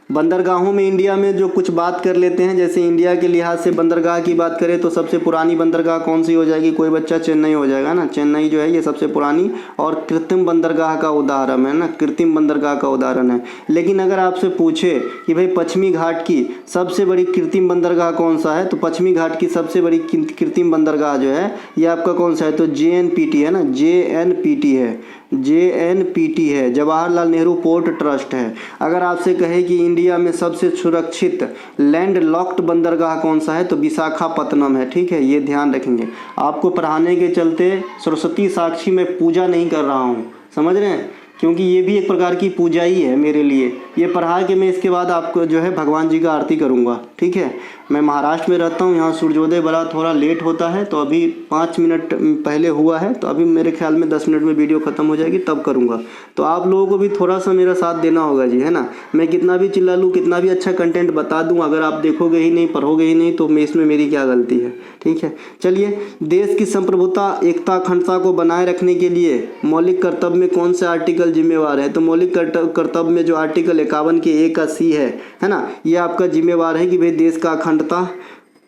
बंदरगाहों में इंडिया में जो कुछ बात कर लेते हैं, जैसे इंडिया के लिहाज से बंदरगाह की बात करें तो सबसे पुरानी बंदरगाह कौन सी हो जाएगी? कोई बच्चा चेन्नई हो जाएगा ना। चेन्नई जो है ये सबसे पुरानी और कृत्रिम बंदरगाह का उदाहरण है ना, कृत्रिम बंदरगाह का उदाहरण है। लेकिन अगर आपसे पूछे कि भाई पश्चिमी घाट की सबसे बड़ी कृत्रिम बंदरगाह कौन सा है, तो पश्चिमी घाट की सबसे बड़ी कृत्रिम बंदरगाह जो है ये आपका कौन सा है? तो JNPT है ना, JNPT है, JNPT है, जवाहरलाल नेहरू पोर्ट ट्रस्ट है। अगर आपसे कहे कि इंडिया में सबसे सुरक्षित लैंड लॉक्ड बंदरगाह कौन सा है, तो विशाखापत्तनम है। ठीक है, ये ध्यान रखेंगे। आपको पढ़ाने के चलते सरस्वती साक्षी में पूजा नहीं कर रहा हूँ, समझ रहे हैं, क्योंकि ये भी एक प्रकार की पूजा ही है मेरे लिए। ये पढ़ा के मैं इसके बाद आपको जो है भगवान जी का आरती करूँगा। ठीक है, मैं महाराष्ट्र में रहता हूँ, यहाँ सूर्योदय बड़ा थोड़ा लेट होता है, तो अभी 5 मिनट पहले हुआ है, तो अभी मेरे ख्याल में 10 मिनट में वीडियो ख़त्म हो जाएगी तब करूँगा। तो आप लोगों को भी थोड़ा सा मेरा साथ देना होगा जी, है ना। मैं कितना भी चिल्ला लूँ, कितना भी अच्छा कंटेंट बता दूँ, अगर आप देखोगे ही नहीं, पढ़ोगे ही नहीं, तो मैं इसमें मेरी क्या गलती है। ठीक है, चलिए। देश की संप्रभुता, एकता, अखंडता को बनाए रखने के लिए मौलिक कर्तव्य में कौन से आर्टिकल जिम्मेवार है? तो मौलिक कर्तव्य में जो आर्टिकल 51 के A का C है ना, ये आपका जिम्मेवार है कि भाई देश का अखंडता,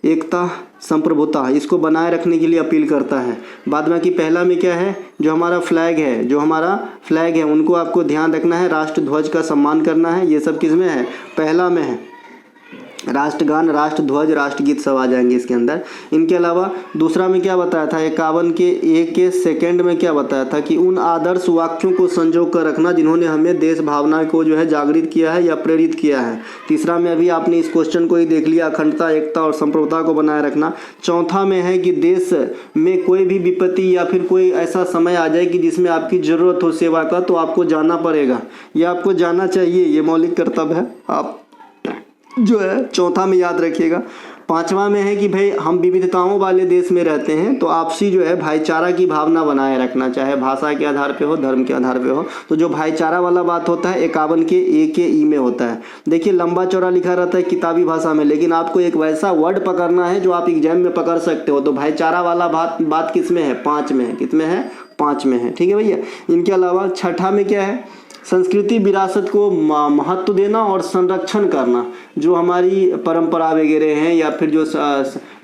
एकता, संप्रभुता इसको बनाए रखने के लिए अपील करता है। बाद बाकी पहला में क्या है? जो हमारा फ्लैग है, उनको आपको ध्यान रखना है, राष्ट्र ध्वज का सम्मान करना है। ये सब किस में है? पहला में है। राष्ट्रगान, राष्ट्र ध्वज, राष्ट्रगीत सब आ जाएंगे इसके अंदर। इनके अलावा दूसरा में क्या बताया था? 51 के A के सेकंड में क्या बताया था कि उन आदर्श वाक्यों को संजो कर रखना जिन्होंने हमें देश भावना को जो है जागृत किया है या प्रेरित किया है। तीसरा में अभी आपने इस क्वेश्चन को ही देख लिया, अखंडता, एकता और संप्रभुता को बनाए रखना। चौथा में है कि देश में कोई भी विपत्ति या फिर कोई ऐसा समय आ जाए कि जिसमें आपकी ज़रूरत हो सेवा का, तो आपको जाना पड़ेगा, ये आपको जाना चाहिए, ये मौलिक कर्तव्य है, आप जो है चौथा में याद रखिएगा। पांचवा में है कि भाई हम विविधताओं वाले देश में रहते हैं, तो आपसी जो है भाईचारा की भावना बनाए रखना, चाहे भाषा के आधार पे हो, धर्म के आधार पे हो। तो जो भाईचारा वाला बात होता है 51 के A के E में होता है। देखिए लंबा चौड़ा लिखा रहता है किताबी भाषा में, लेकिन आपको एक वैसा वर्ड पकड़ना है जो आप एग्जाम में पकड़ सकते हो। तो भाईचारा वाला बात किस में है? 5 में है। किस में है? 5 में है। ठीक है भैया। इनके अलावा छठा में क्या है? संस्कृति विरासत को महत्व देना और संरक्षण करना। जो हमारी परंपरा वगैरह हैं या फिर जो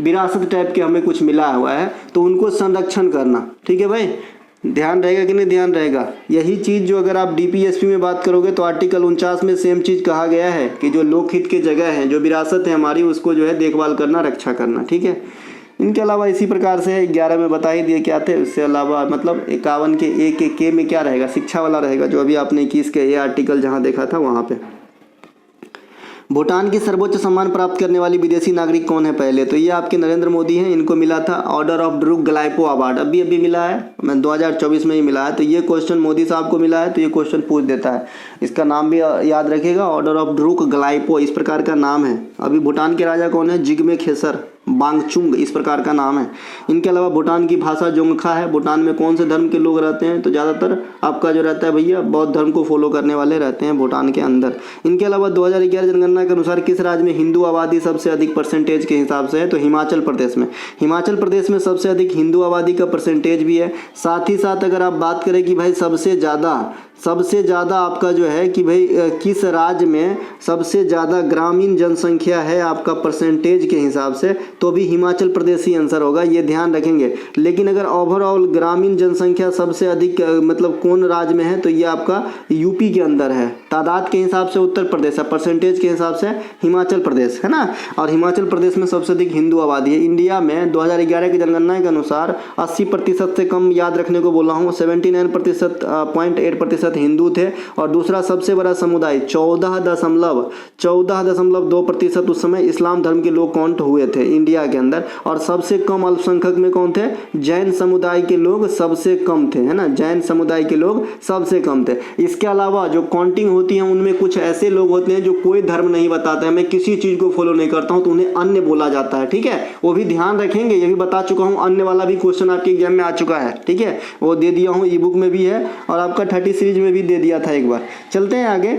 विरासत टाइप के हमें कुछ मिला हुआ है, तो उनको संरक्षण करना। ठीक है भाई। ध्यान रहेगा कि नहीं ध्यान रहेगा। यही चीज़ जो अगर आप डीपीएसपी में बात करोगे तो आर्टिकल 49 में सेम चीज़ कहा गया है कि जो लोकहित की जगह है, जो विरासत है हमारी, उसको जो है देखभाल करना, रक्षा करना, ठीक है। इनके अलावा इसी प्रकार से 11 में बता ही दिए क्या थे। उससे अलावा मतलब 51 के ए के में क्या रहेगा, शिक्षा वाला रहेगा, जो अभी आपने 21 के ये आर्टिकल जहाँ देखा था वहाँ पे। भूटान की सर्वोच्च सम्मान प्राप्त करने वाली विदेशी नागरिक कौन है पहले, तो ये आपके नरेंद्र मोदी हैं। इनको मिला था ऑर्डर ऑफ ड्रूक ग्लाइपो अवार्ड, अभी मिला है, 2024 में ही मिला है। तो ये क्वेश्चन मोदी साहब को मिला है, तो ये क्वेश्चन पूछ देता है। इसका नाम भी याद रखिएगा, ऑर्डर ऑफ ड्रूक ग्लाइपो, इस प्रकार का नाम है। अभी भूटान के राजा कौन है, जिग्मे खेसर वांगचुक, इस प्रकार का नाम है। इनके अलावा भूटान की भाषा जोंगखा है। भूटान में कौन से धर्म के लोग रहते हैं, तो ज़्यादातर आपका जो रहता है भैया बौद्ध धर्म को फॉलो करने वाले रहते हैं भूटान के अंदर। इनके अलावा 2011 जनगणना के अनुसार किस राज्य में हिंदू आबादी सबसे अधिक परसेंटेज के हिसाब से है, तो हिमाचल प्रदेश में। हिमाचल प्रदेश में सबसे अधिक हिंदू आबादी का परसेंटेज भी है। साथ ही साथ अगर आप बात करें कि भाई सबसे ज़्यादा आपका जो है कि भाई किस राज्य में सबसे ज़्यादा ग्रामीण जनसंख्या है आपका परसेंटेज के हिसाब से, तो भी हिमाचल प्रदेश ही आंसर होगा, ये ध्यान रखेंगे। लेकिन अगर ओवरऑल ग्रामीण जनसंख्या सबसे अधिक मतलब कौन राज्य में है, तो ये आपका यूपी के अंदर है। तादाद के हिसाब से उत्तर प्रदेश है, परसेंटेज के हिसाब से हिमाचल प्रदेश है ना। और हिमाचल प्रदेश में सबसे अधिक हिंदू आबादी है। इंडिया में 2011 की जनगणना के अनुसार 80% से कम याद रखने को बोला हूँ, 79.8% हिंदू थे। और दूसरा सबसे बड़ा समुदाय 14.2% उस समय इस्लाम धर्म के लोग काउंट हुए थे इंडिया के अंदर। और सबसे कम अल्पसंख्यक में कौन थे, जैन समुदाय के लोग सबसे कम थे, है ना, जैन समुदाय के लोग सबसे कम थे। इसके अलावा जो काउंटिंग होती है उनमें कुछ ऐसे लोग होते हैं जो कोई धर्म नहीं बताते हैं, मैं किसी चीज़ को फॉलो नहीं करता हूं, तो उन्हें अन्य बोला जाता है, ठीक है। वो भी ध्यान रखेंगे, ये भी बता चुका हूं, अन्य वाला भी क्वेश्चन आपके एग्जाम में आ चुका है, ठीक है, वो दे दिया हूं, ई बुक में भी है और आपका 30 सीरीज में भी दे दिया था एक बार। चलते हैं आगे।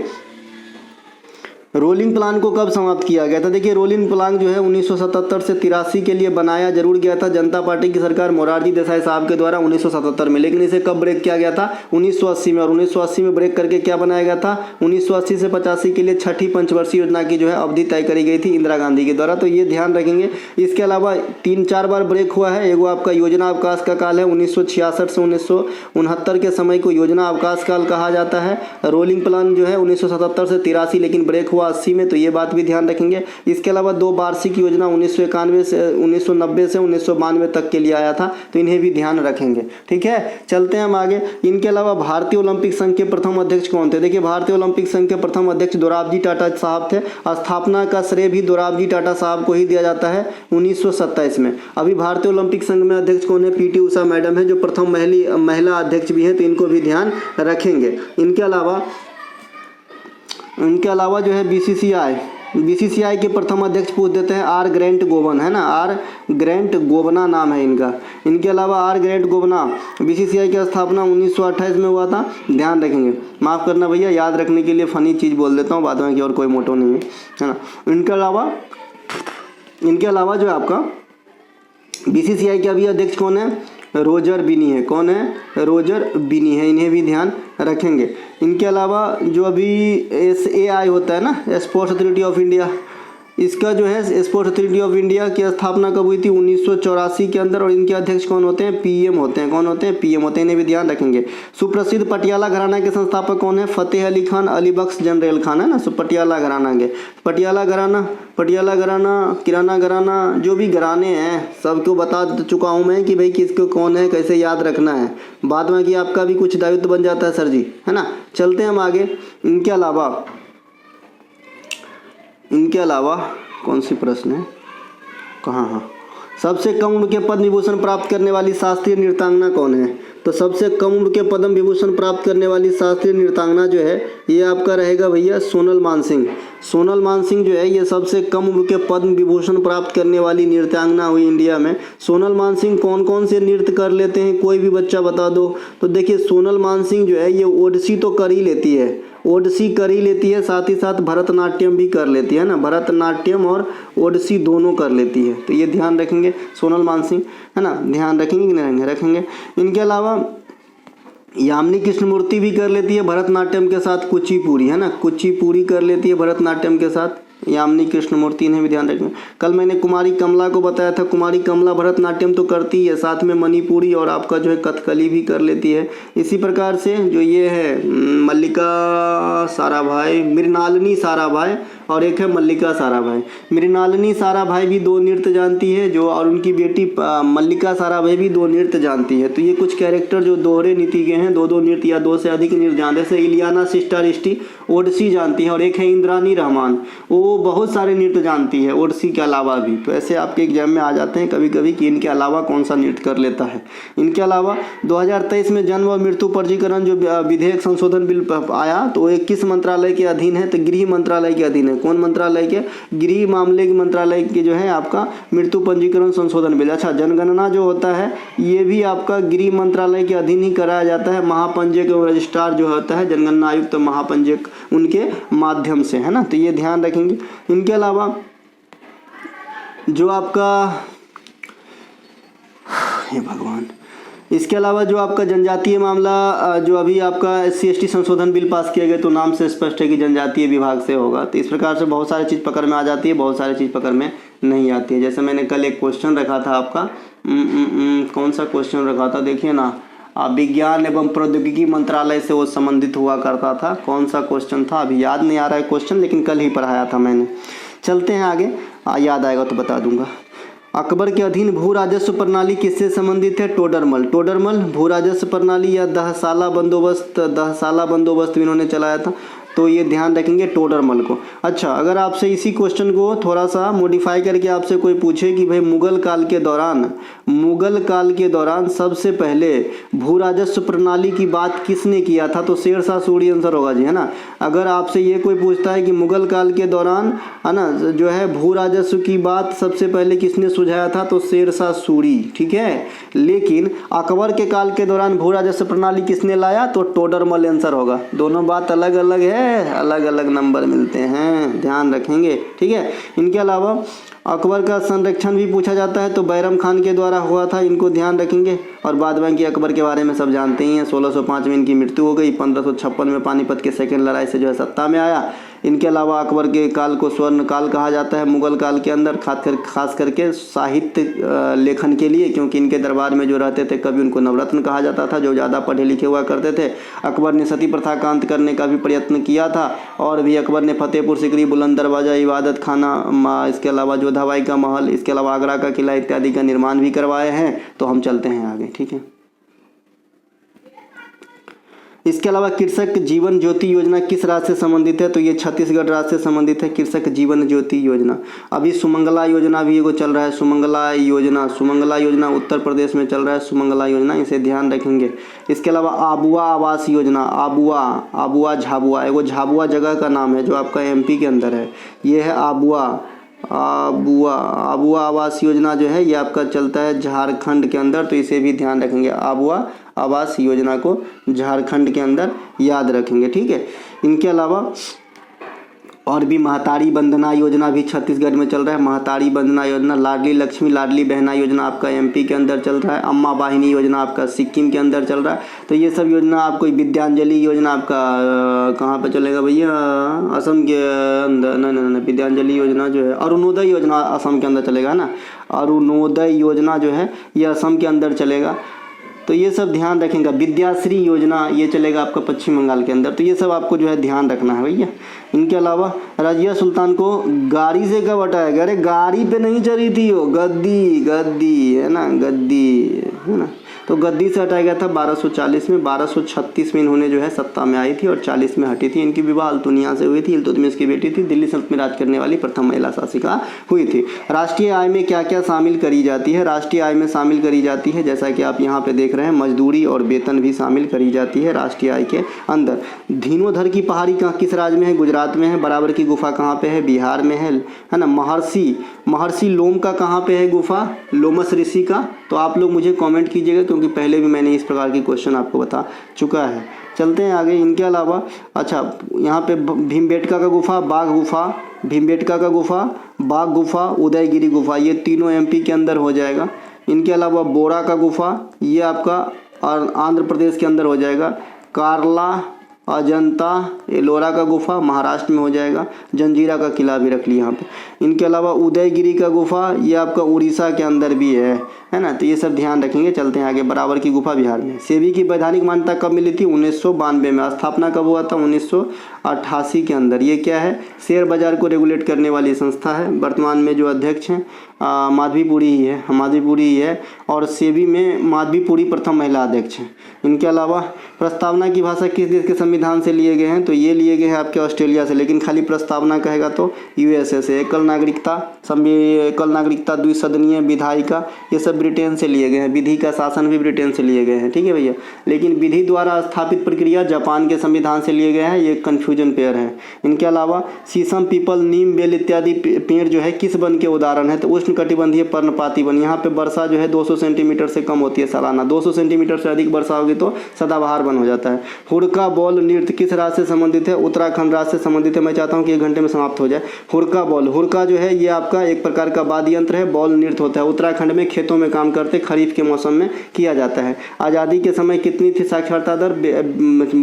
रोलिंग प्लान को कब समाप्त किया गया था, देखिए रोलिंग प्लान जो है 1977 से 83 के लिए बनाया जरूर गया था जनता पार्टी की सरकार मोरारजी देसाई साहब के द्वारा 1977 में, लेकिन इसे कब ब्रेक किया गया था, 1980 में। और 1980 में ब्रेक करके क्या बनाया गया था, 1980 से 85 के लिए छठी पंचवर्षीय योजना की जो है अवधि तय करी गई थी इंदिरा गांधी के द्वारा, तो ये ध्यान रखेंगे। इसके अलावा 3-4 बार ब्रेक हुआ है। एगो आपका योजना अवकाश का काल है 1966 से 1969 के समय को योजना अवकाश काल कहा जाता है। रोलिंग प्लान जो है 1977 से 83, लेकिन ब्रेक हुआ 80 में, तो ये बात भी ध्यान रखेंगे। इसके अलावा 2 वार्षिक योजना 1991 से 1990 से 1992 तक के लिए आया था, तो इन्हें भी ध्यान रखेंगे, ठीक है। चलते हैं हम आगे। इनके अलावा भारतीय ओलंपिक संघ के प्रथम अध्यक्ष कौन थे, देखिए भारतीय ओलंपिक संघ के प्रथम अध्यक्ष दोराबजी टाटा साहब थे। स्थापना का श्रेय भी दोराबजी टाटा साहब को ही दिया जाता है 1927 में। अभी भारतीय ओलंपिक संघ में अध्यक्ष कौन है, पीटी उषा मैडम है, जो प्रथम महिला अध्यक्ष भी है, तो इनको भी ध्यान रखेंगे। इनके अलावा जो है बीसीसीआई के प्रथम अध्यक्ष पूछ देते हैं आर ग्रेंट गोवन, है ना, आर ग्रेंट गोवना नाम है इनका। इनके अलावा आर ग्रेंट गोवना, बीसीसीआई की स्थापना 1928 में हुआ था, ध्यान रखेंगे। माफ़ करना भैया, याद रखने के लिए फ़नी चीज़ बोल देता हूँ बाद में कि और कोई मोटो नहीं है ना। इनके अलावा जो है आपका बीसीसीआई के अभी अध्यक्ष कौन है, रोजर बिनी है। कौन है, रोजर बिनी है, इन्हें भी ध्यान रखेंगे। इनके अलावा जो अभी SAI होता है ना, स्पोर्ट्स अथॉरिटी ऑफ इंडिया, इसका जो है स्पोर्ट्स अथॉरिटी ऑफ इंडिया की स्थापना कब हुई थी, 1984 के अंदर। और इनके अध्यक्ष कौन होते हैं, PM होते हैं। कौन होते हैं, PM होते हैं, इन्हें भी ध्यान रखेंगे। सुप्रसिद्ध पटियाला घराना के संस्थापक कौन है, फतेह अली खान, अली बख्श, जनरल खान, है ना। पटियाला घराना के, पटियाला घराना, किराना घराना, जो भी घराने हैं सबको बता चुका हूँ मैं कि भाई किसको कौन है, कैसे याद रखना है, बाद में कि आपका भी कुछ दायित्व बन जाता है सर जी, है ना। चलते हैं हम आगे। इनके अलावा कौन सी प्रश्न है, कहाँ, हाँ, सबसे कम उम्र के पद्म विभूषण प्राप्त करने वाली शास्त्रीय नृत्यांगना कौन है, तो सबसे कम उम्र के पद्म विभूषण प्राप्त करने वाली शास्त्रीय नृत्यांगना जो है ये आपका रहेगा भैया सोनल मानसिंह। सोनल मानसिंह जो है ये सबसे कम उम्र के पद्म विभूषण प्राप्त करने वाली नृत्यांगना हुई इंडिया में। सोनल मानसिंह कौन कौन से नृत्य कर लेते हैं, कोई भी बच्चा बता दो। तो देखिए सोनल मानसिंह जो है ये ओडिसी तो कर ही लेती है, ओडिसी कर ही लेती है, साथ ही साथ भरतनाट्यम भी कर लेती है ना, भरतनाट्यम और ओडिसी दोनों कर लेती है, तो ये ध्यान रखेंगे सोनल मानसिंह, है ना। ध्यान रखेंगे कि नहीं रखेंगे। इनके अलावा यामिनी कृष्णमूर्ति भी कर लेती है भरतनाट्यम के साथ कुचिपुड़ी, है ना, कुचिपुड़ी कर लेती है भरतनाट्यम के साथ, यामिनी कृष्णमूर्ति, इन्हें भी ध्यान रखें। कल मैंने कुमारी कमला को बताया था, कुमारी कमला भरतनाट्यम तो करती है, साथ में मणिपुरी और आपका जो है कथकली भी कर लेती है। इसी प्रकार से जो ये है मल्लिका साराभाई, मृणालिनी साराभाई और एक है मल्लिका साराभाई। मृणालिनी साराभाई भी 2 नृत्य जानती है जो, और उनकी बेटी मल्लिका साराभाई भी 2 नृत्य जानती है। तो ये कुछ कैरेक्टर जो दोहरे नीति के हैं, 2-2 नृत्य या 2 से अधिक नृत्य जानते हैं। जैसे इलियाना सिस्टारिस्टी ओडिसी जानती है, और एक है इंद्रानी रहमान, वो बहुत सारे नृत्य जानती है ओडिसी के अलावा भी। तो ऐसे आपके एग्जाम में आ जाते हैं कभी कभी कि इनके अलावा कौन सा नृत्य कर लेता है। इनके अलावा 2023 में जन्म और मृत्यु पंजीकरण जो विधेयक संशोधन बिल आया, तो ये किस मंत्रालय के अधीन है? तो गृह मंत्रालय के अधीन है। कौन मंत्रालय के? गृह मामले के मंत्रालय के जो है आपका मृत्यु पंजीकरण संशोधन बिल। अच्छा, जनगणना जो होता है ये भी आपका गृह मंत्रालय के अधीन ही कराया जाता है। महापंजीयक एवं रजिस्ट्रार जो होता है, जनगणना आयुक्त तो महापंजीयक, उनके माध्यम से, है ना। तो ये ध्यान रखेंगे। इनके अलावा जो आपका, हे भगवान, इसके अलावा जो आपका जनजातीय मामला जो अभी आपका SC/ST संशोधन बिल पास किया गया, तो नाम से स्पष्ट है कि जनजातीय विभाग से होगा। तो इस प्रकार से बहुत सारी चीज़ पकड़ में आ जाती है, बहुत सारी चीज़ पकड़ में नहीं आती है। जैसे मैंने कल एक क्वेश्चन रखा था आपका, कौन सा क्वेश्चन रखा था देखिए ना, विज्ञान एवं प्रौद्योगिकी मंत्रालय से वो संबंधित हुआ करता था। कौन सा क्वेश्चन था अभी याद नहीं आ रहा है क्वेश्चन, लेकिन कल ही पढ़ाया था मैंने। चलते हैं आगे, याद आएगा तो बता दूंगा। अकबर के अधीन भू राजस्व प्रणाली किससे संबंधित है? टोडरमल। टोडरमल भू राजस्व प्रणाली या दहसाला बंदोबस्त भी इन्होंने चलाया था, तो ये ध्यान रखेंगे टोडरमल को। अच्छा, अगर आपसे इसी क्वेश्चन को थोड़ा सा मॉडिफाई करके आपसे कोई पूछे कि भाई मुगल काल के दौरान सबसे पहले भू राजस्व प्रणाली की बात किसने किया था, तो शेरशाह सूरी आंसर होगा जी, है ना। अगर आपसे ये कोई पूछता है कि मुगल काल के दौरान, है ना, जो है भू राजस्व की बात सबसे पहले किसने सुझाया था, तो शेरशाह सूरी, ठीक है। लेकिन अकबर के काल के दौरान भू राजस्व प्रणाली किसने लाया, तो टोडरमल आंसर होगा। दोनों बात अलग अलग है, अलग अलग नंबर मिलते हैं, ध्यान रखेंगे, ठीक है। इनके अलावा अकबर का संरक्षण भी पूछा जाता है, तो बैरम खान के द्वारा हुआ था, इनको ध्यान रखेंगे। और बाद बाकी अकबर के बारे में सब जानते ही हैं। 1605 में इनकी मृत्यु हो गई, 1556 में पानीपत के सेकंड लड़ाई से जो है सत्ता में आया। इनके अलावा अकबर के काल को स्वर्ण काल कहा जाता है मुगल काल के अंदर, खास करके साहित्य लेखन के लिए, क्योंकि इनके दरबार में जो रहते थे कभी उनको नवरत्न कहा जाता था, जो ज़्यादा पढ़े लिखे हुआ करते थे। अकबर ने सती प्रथा का अंत करने का भी प्रयत्न किया था, और भी अकबर ने फतेहपुर सिकरी, बुलंद दरवाजा, इबादत खाना, इसके अलावा जोधाबाई का महल, इसके अलावा आगरा का किला इत्यादि का निर्माण भी करवाए हैं। तो हम चलते हैं आगे, ठीक है। इसके अलावा कृषक जीवन ज्योति योजना किस राज्य से संबंधित है, तो ये छत्तीसगढ़ राज्य से संबंधित है, कृषक जीवन ज्योति योजना। अभी सुमंगला योजना भी एगो चल रहा है, सुमंगला योजना उत्तर प्रदेश में चल रहा है, सुमंगला योजना, इसे ध्यान रखेंगे। इसके अलावा आबुआ आवास योजना, आबुआ झाबुआ, एगो झाबुआ जगह का नाम है जो आपका MP के अंदर है, ये है आबुआ आवास योजना जो है ये आपका चलता है झारखंड के अंदर, तो इसे भी ध्यान रखेंगे। आबुआ आवास योजना को झारखंड के अंदर याद रखेंगे, ठीक है। इनके अलावा और भी महतारी बंदना योजना भी छत्तीसगढ़ में चल रहा है, महतारी बंदना योजना। लाडली लक्ष्मी लाडली बहना योजना आपका MP के अंदर चल रहा है। अम्मा वाहिनी योजना आपका सिक्किम के अंदर चल रहा है। तो ये सब योजना आपको, विद्यांजलि योजना आपका कहाँ पे चलेगा भैया, असम के अंदर, नहीं, विद्यांजलि योजना जो है, अरुणोदय योजना असम के अंदर चलेगा ना, अरुणोदय योजना जो है ये असम के अंदर चलेगा। तो ये सब ध्यान रखेंगे। विद्याश्री योजना ये चलेगा आपका पश्चिम बंगाल के अंदर, तो ये सब आपको जो है ध्यान रखना है भैया। इनके अलावा रजिया सुल्तान को गाड़ी से कब हटाया गया? अरे गाड़ी पे नहीं चढ़ी थी वो, गद्दी है ना, गद्दी है ना, तो गद्दी से हटाया गया था 1240 में। 1236 में इन्होंने जो है सत्ता में आई थी और 40 में हटी थी। इनकी विवाह अल्तुनिया से हुई थी, इल्तुतमिश की बेटी थी, दिल्ली सल्तनत में राज करने वाली प्रथम महिला शासिका हुई थी। राष्ट्रीय आय में क्या क्या शामिल करी जाती है? राष्ट्रीय आय में शामिल करी जाती है, जैसा कि आप यहाँ पे देख रहे हैं, मजदूरी और वेतन भी शामिल करी जाती है राष्ट्रीय आय के अंदर। धीनोधर की पहाड़ी कहाँ, किस राज्य में है? गुजरात में है। बराबर की गुफा कहाँ पे है? बिहार में है ना। महर्षि लोम का कहाँ पे है गुफा? लोमस ऋषि का। तो आप लोग मुझे कमेंट कीजिएगा, क्योंकि पहले भी मैंने इस प्रकार की क्वेश्चन आपको बता चुका है। चलते हैं आगे। इनके अलावा अच्छा, यहाँ पे भीमबेटका का गुफा, बाघ गुफा, भीमबेटका का गुफा, बाघ गुफा, उदयगिरी गुफा, ये तीनों MP के अंदर हो जाएगा। इनके अलावा बोरा का गुफा, ये आपका आंध्र प्रदेश के अंदर हो जाएगा। कार्ला अजंता एलोरा का गुफा महाराष्ट्र में हो जाएगा। जंजीरा का किला भी रख लिया यहाँ पे। इनके अलावा उदयगिरी का गुफा ये आपका उड़ीसा के अंदर भी है ना, तो ये सब ध्यान रखेंगे। चलते हैं आगे। बराबर की गुफा बिहार में। सेबी की वैधानिक मान्यता कब मिली थी? 1992 में। स्थापना कब हुआ था? 1988 के अंदर। ये क्या है? शेयर बाजार को रेगुलेट करने वाली संस्था है। वर्तमान में जो अध्यक्ष हैं माधवीपुरी ही है, माधवीपुरी ही है। और सेबी में माधवीपुरी प्रथम महिला अध्यक्ष हैं। इनके अलावा प्रस्तावना की भाषा किस देश के संविधान से लिए गए हैं? तो ये लिए गए हैं आपके ऑस्ट्रेलिया से, लेकिन खाली प्रस्तावना कहेगा तो यूएसए से। एकल नागरिकता, द्विसदनीय विधायिका, ये सब ब्रिटेन से लिए गए हैं। विधि का शासन भी ब्रिटेन से लिए गए हैं, ठीक है भैया। लेकिन विधि द्वारा स्थापित प्रक्रिया जापान के संविधान से लिए गए हैं। ये कन्फ्यूजन पेयर है। इनके अलावा शीशम, पीपल, नीम, बेल इत्यादि पेड़ जो है किस वन के उदाहरण है? तो उष्णकटिबंधीय पर्णपाती वन। यहाँ पे वर्षा जो है 200 सेंटीमीटर से कम होती है सालाना। 200 सेंटीमीटर से अधिक वर्षा होगी तो सदाबहार वन हो जाता है। हुड़का बॉल नृत्य किस राज्य से संबंधित है? उत्तराखंड राज्य से संबंधित है। मैं चाहता हूँ कि 1 घंटे में समाप्त हो जाए। हुड़का बॉल, हुड़का जो है ये आपका एक प्रकार का वाद्य यंत्र है। बॉल नृत्य होता है। उत्तराखंड में खेतों में काम करते खरीफ के मौसम में किया जाता है। आज़ादी के समय कितनी थी साक्षरता दर?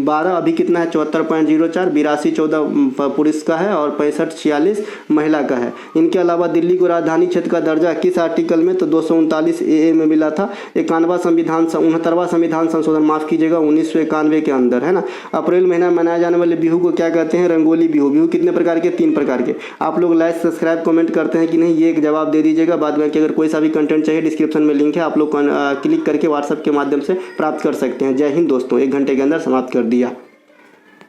12। अभी कितना है? 74.04। 82 14 पुरुष का है और 65 46 महिला का है। इनके अलावा दिल्ली को राजधानी क्षेत्र का दर्जा किस आर्टिकल में? तो 239 ए में मिला था। 69वां संविधान संशोधन, माफ कीजिएगा, 1991 के अंदर, है ना। अप्रैल महीना में मनाए जाने वाले बिहू को क्या कहते हैं? रंगोली बिहू। बिहू कितने प्रकार के? 3 प्रकार के। आप लोग लाइक, सब्सक्राइब, कमेंट करते हैं कि नहीं, ये एक जवाब दे दीजिएगा। बाद में कि अगर कोई सा भी कंटेंट चाहिए डिस्क्रिप्शन में लिंक है, आप लोग क्लिक करके व्हाट्सएप के माध्यम से प्राप्त कर सकते हैं। जय हिंद दोस्तों। 1 घंटे के अंदर समाप्त कर दिया।